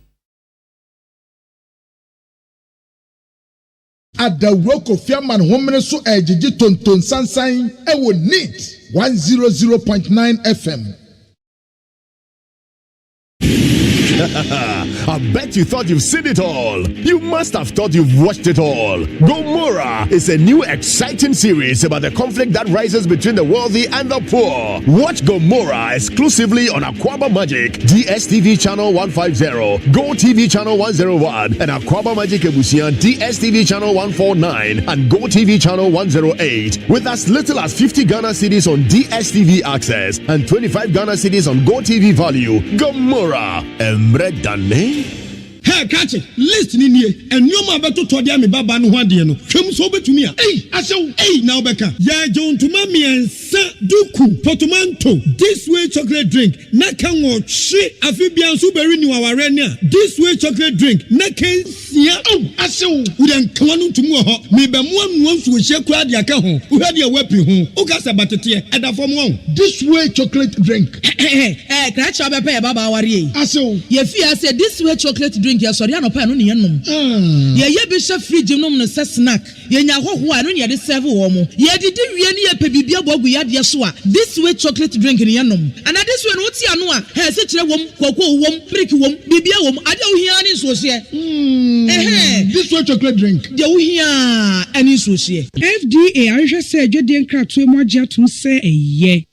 Adawro Kofi Aman homene so ejiji tonton sansan ewo neat 100.9 FM. I bet you thought you've seen it all. You must have thought you've watched it all. Gomorrah is a new exciting series about the conflict that rises between the wealthy and the poor. Watch Gomorrah exclusively on Aquaba Magic, DSTV channel 150, Go TV channel 101, and Aquaba Magic Ebusian DSTV channel 149 and Go TV channel 108. With as little as 50 Ghana cedis on DSTV access and 25 Ghana cedis on Go TV value. Gomorrah. Hey, catch it. Listen in here. And you ma beto to dia me baba no hwade no. Twem so betumi a. Hey, now beka. Ya John to mami ensa duku portmanteau. This way chocolate drink. Na kan wo hwe afi bia so beri ni waware ni a. This way chocolate drink. Na kan sia. Asew. We den kan no tumu ho. Me be mo anu nso hye kura dia ka ho. Wo hwade a wapi ho. O ka sa batete e da fom won. This way chocolate drink. Kra cha be pe baba ware yi. Asew. Ye fi ase this way chocolate drink ya sorry no pa no ne yenom ye be hwe fridge nom no se snack ye nya hoho a no ne de serve wo mo ye didi wie ne ye pe bibia bogu ya de so a this way chocolate drink ne yenom and this way no ti anu a he se kire wom koko wom brick wom bibia wom ade wo hia ne so se this way chocolate drink de wo hia ani so se FDA ahwe se adwede nkrato mu agye atum se eye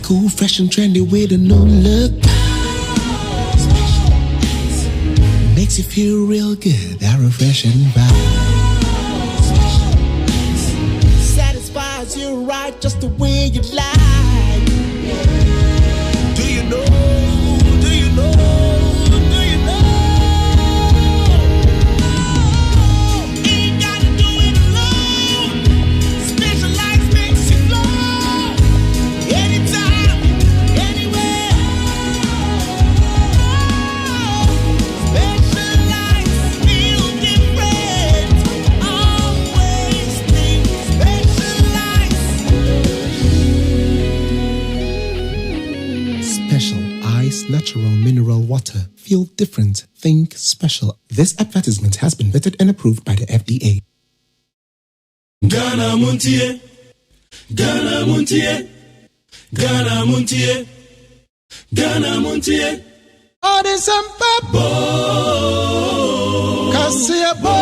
Cool, fresh and trendy with a new look. makes you feel real good. That refreshing vibe satisfies you right just the way you like. Do you know? Do you know? Do you know? Ain't gotta do it alone. Specialized makes you flow. Anytime, anywhere. Specialized feel different. Always think specialized. Special Ice Natural Mineral Water. Feel different. Think special. This advertisement has been vetted and approved by the FDA. Ghana Montie, Ghana Montie, Ghana Montie, Ghana Montie. Odisampa Kasia bo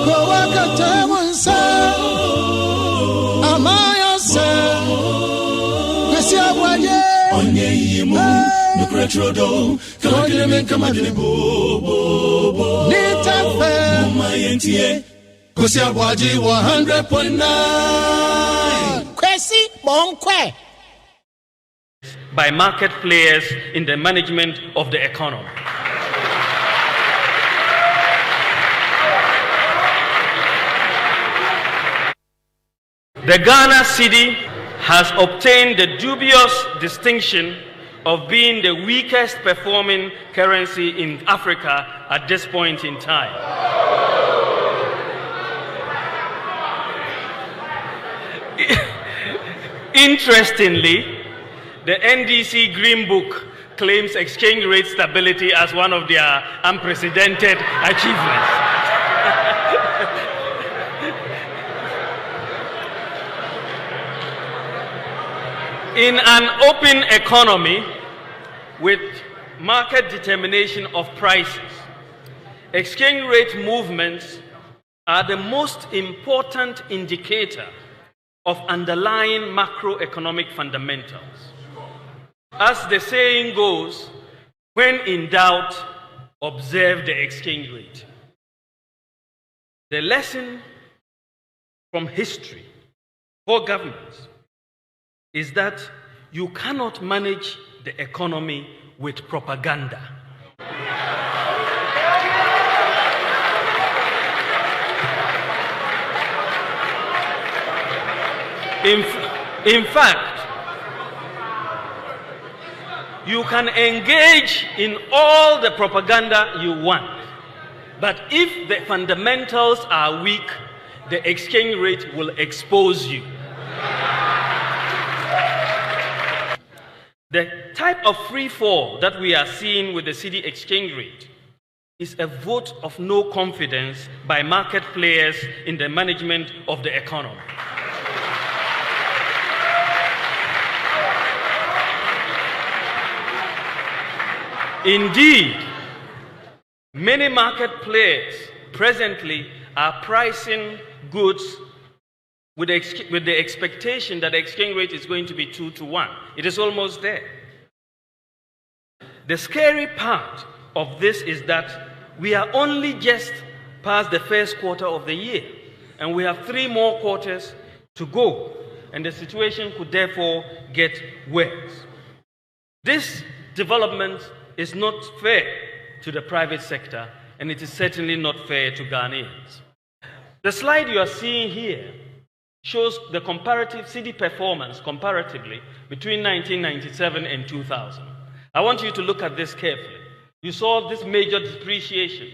Kowaka Tamunsa Amaya se Kasia Waye Onye yimu Nukretrodo Kamakile menkamadini bo Nitafe Mumayentie Kasia Waje 100.9 Kwesi Monkwe by market players in the management of the economy. The Ghana cedi has obtained the dubious distinction of being the weakest performing currency in Africa at this point in time. Interestingly, the NDC Green Book claims exchange rate stability as one of their unprecedented achievements. In an open economy with market determination of prices, exchange rate movements are the most important indicator of underlying macroeconomic fundamentals. As the saying goes, when in doubt, observe the exchange rate. The lesson from history for governments is that you cannot manage the economy with propaganda. In fact, you can engage in all the propaganda you want, but if the fundamentals are weak, the exchange rate will expose you. The type of free fall that we are seeing with the cedi exchange rate is a vote of no confidence by market players in the management of the economy. Indeed, many market players presently are pricing goods with the expectation that the exchange rate is going to be 2 to 1. It is almost there. The scary part of this is that we are only just past the first quarter of the year, and we have 3 more quarters to go, and the situation could therefore get worse. This development is not fair to the private sector, and it is certainly not fair to Ghanaians. The slide you are seeing here shows the comparative cedi performance comparatively between 1997 and 2000. I want you to look at this carefully. You saw this major depreciation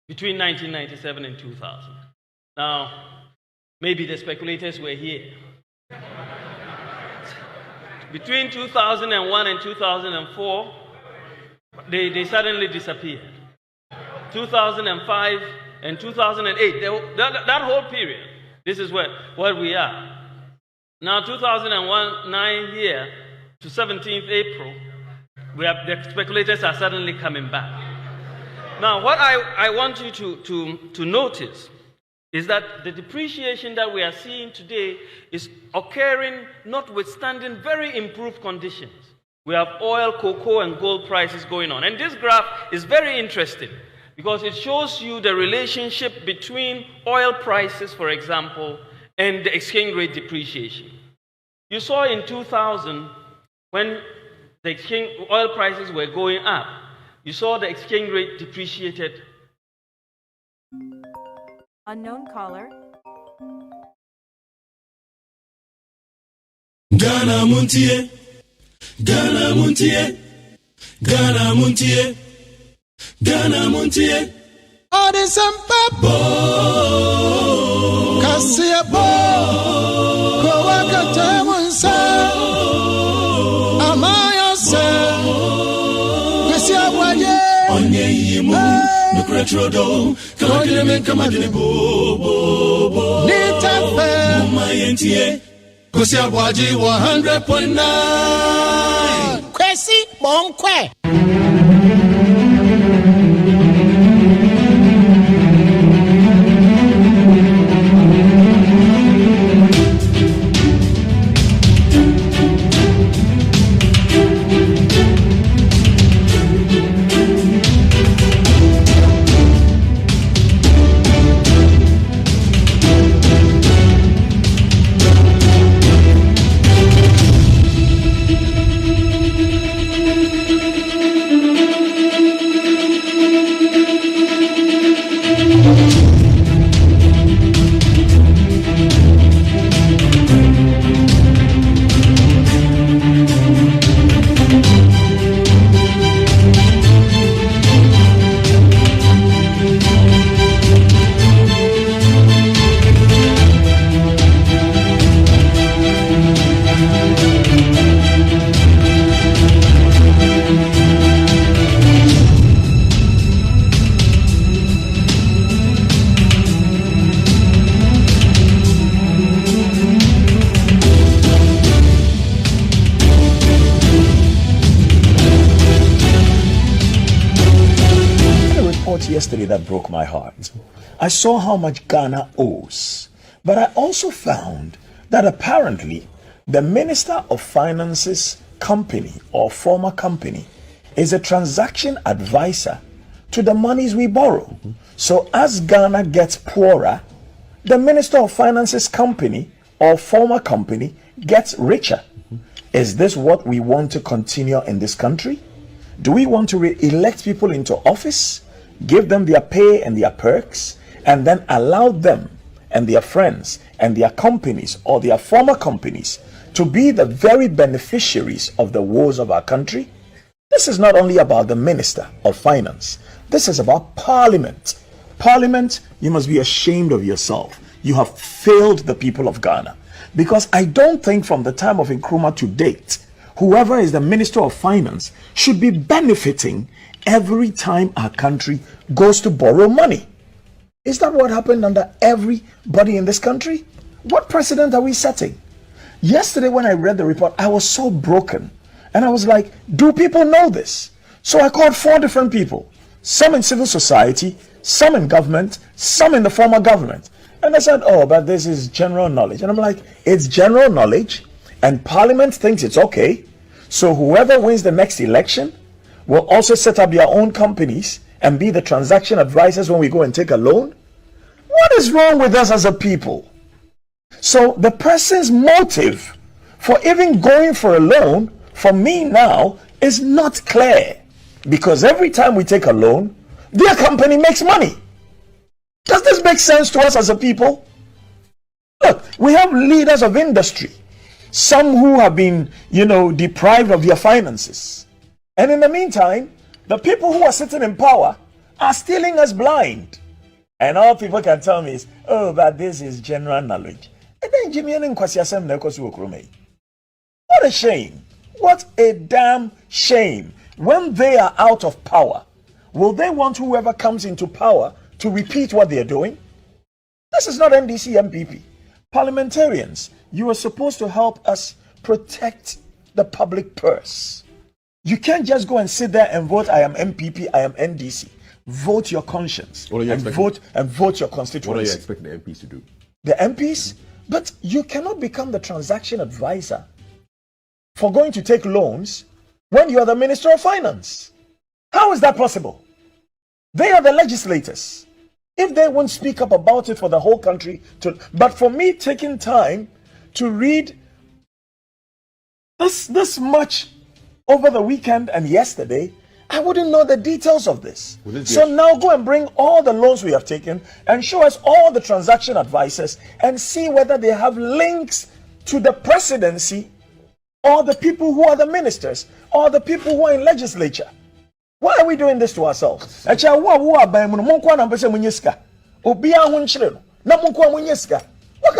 between 1997 and 2000. Now, maybe the speculators were here. Between 2001 and 2004, they suddenly disappeared. 2005 and 2008, that whole period, this is where we are. Now 2009 here to 17th April, the speculators are suddenly coming back. Now what I want you to notice is that the depreciation that we are seeing today is occurring notwithstanding very improved conditions. We have oil, cocoa, and gold prices going on. And this graph is very interesting because it shows you the relationship between oil prices, for example, and the exchange rate depreciation. You saw in 2000, when the oil prices were going up, you saw the exchange rate depreciated. Unknown caller. Ghana Montie, Ghana Montie, Ghana Montie, Ghana Montie. All this bo, Cassia bo, Kowaka Tamunsa, Amaya se, Cassia Waye, Onye Yimu, Nucretrodo, Kagremen Kamadini bo, Nita Fe, Mumayentie. Kosi ABOAGYE 100.9 Kwesi Bonkwe. Yesterday that broke my heart. I saw how much Ghana owes, but I also found that apparently the Minister of Finance's company or former company is a transaction advisor to the monies we borrow. So as Ghana gets poorer, the Minister of Finance's company or former company gets richer. Is this what we want to continue in this country? Do we want to re-elect people into office, give them their pay and their perks, and then allow them and their friends and their companies or their former companies to be the very beneficiaries of the woes of our country? This is not only about the Minister of Finance. This is about Parliament. Parliament, you must be ashamed of yourself. You have failed the people of Ghana. Because I don't think from the time of Nkrumah to date, whoever is the Minister of Finance should be benefiting every time our country goes to borrow money. Is that what happened under everybody in this country? What precedent are we setting? Yesterday when I read the report, I was so broken. And I was like, do people know this? So I called 4 different people. Some in civil society, some in government, some in the former government. And they said, oh, but this is general knowledge. And I'm like, it's general knowledge and Parliament thinks it's okay. So whoever wins the next election will also set up their own companies and be the transaction advisors when we go and take a loan? What is wrong with us as a people? So the person's motive for even going for a loan for me now is not clear, because every time we take a loan, their company makes money. Does this make sense to us as a people? Look, we have leaders of industry, some who have been, deprived of their finances. And in the meantime, the people who are sitting in power are stealing us blind. And all people can tell me is, oh, but this is general knowledge. And then what a shame. What a damn shame. When they are out of power, will they want whoever comes into power to repeat what they're doing? This is not NDC MPP. Parliamentarians, you are supposed to help us protect the public purse. You can't just go and sit there and vote, I am MPP, I am NDC. Vote your conscience and vote your constituency. What are you expecting the MPs to do? The MPs? But you cannot become the transaction advisor for going to take loans when you are the Minister of Finance. How is that possible? They are the legislators. If they won't speak up about it for the whole country, but for me taking time to read this much over the weekend and yesterday, I wouldn't know the details of this. So now go and bring all the loans we have taken and show us all the transaction advices and see whether they have links to the presidency or the people who are the ministers or the people who are in legislature. Why are we doing this to ourselves? What kind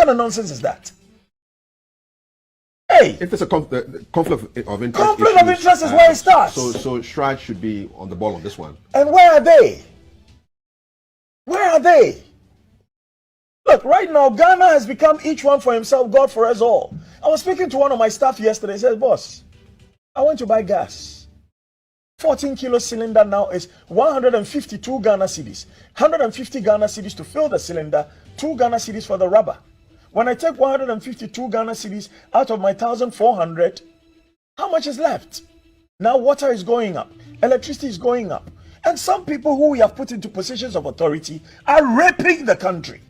of nonsense is that? Hey, if it's a conflict of interest, conflict of interest is where it starts. So Stride should be on the ball on this one. And where are they? Where are they? Look, right now, Ghana has become each one for himself, God for us all. I was speaking to one of my staff yesterday. He said, boss, I went to buy gas. 14-kilo cylinder now is 152 Ghana cedis. 150 Ghana cedis to fill the cylinder, 2 Ghana cedis for the rubber. When I take 152 Ghana cedis out of my 1,400, how much is left? Now water is going up, electricity is going up. And some people who we have put into positions of authority are raping the country.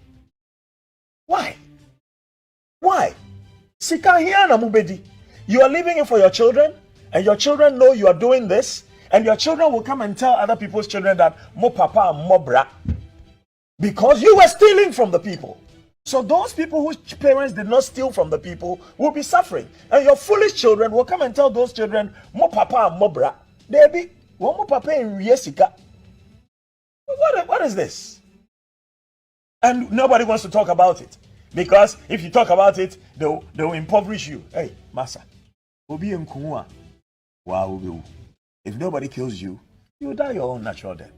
Why? Why? Sikahiana Mubedi. You are leaving it for your children, and your children know you are doing this, and your children will come and tell other people's children that mo papa and mo bra, because you were stealing from the people. So those people whose parents did not steal from the people will be suffering, and your foolish children will come and tell those children mo papa and mo bra. They be mo papa in Yesika. What is this? And nobody wants to talk about it, because if you talk about it, they'll impoverish you. Hey, massa, obi enkuwa. Wow, if nobody kills you, you die your own natural death.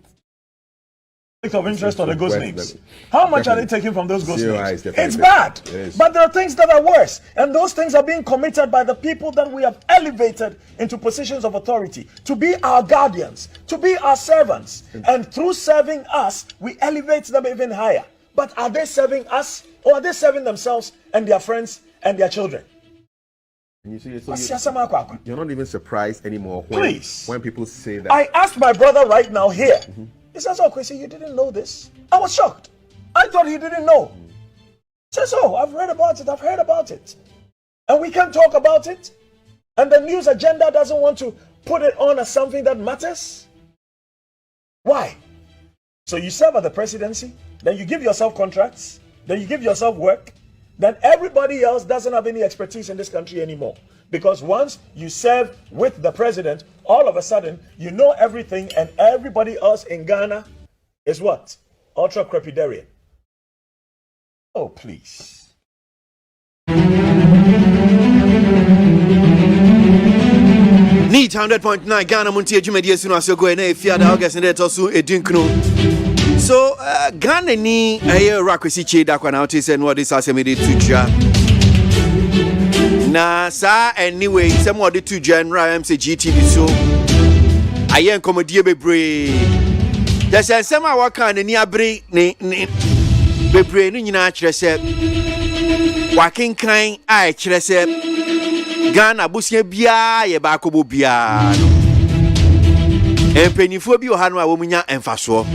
Of interest on the ghost names. How much are they taking from those ghost names? It's bad. But there are things that are worse. And those things are being committed by the people that we have elevated into positions of authority to be our guardians, to be our servants. And through serving us, we elevate them even higher. But are they serving us, or are they serving themselves and their friends and their children? And you see, you're not even surprised anymore when people say that. I asked my brother right now here. He says, oh, Kwesi, you didn't know this? I was shocked. I thought he didn't know. He says, oh, I've read about it. I've heard about it. And we can talk about it. And the news agenda doesn't want to put it on as something that matters. Why? So you serve at the presidency, then you give yourself contracts, then you give yourself work, then everybody else doesn't have any expertise in this country anymore. Because once you serve with the president, all of a sudden, you know everything, and everybody else in Ghana is what? Ultra crepidarian. Oh, please. Need 100.9 Ghana Montie Jumedi Sunu Asogo na efiada August ne tosu edinkunu. So Ghana ni rakwesi cheda kwa na otise no this asemedi tuja. Na sa anyway some of the two general MC GTV so ayen komodie bebre. There's some a waka ni abre ni bebre ni nyina kire se wakenkan a kire se Ghana busia bia ye ba kobo bia no. Empenifo bi o ha no a wo munya emfaso.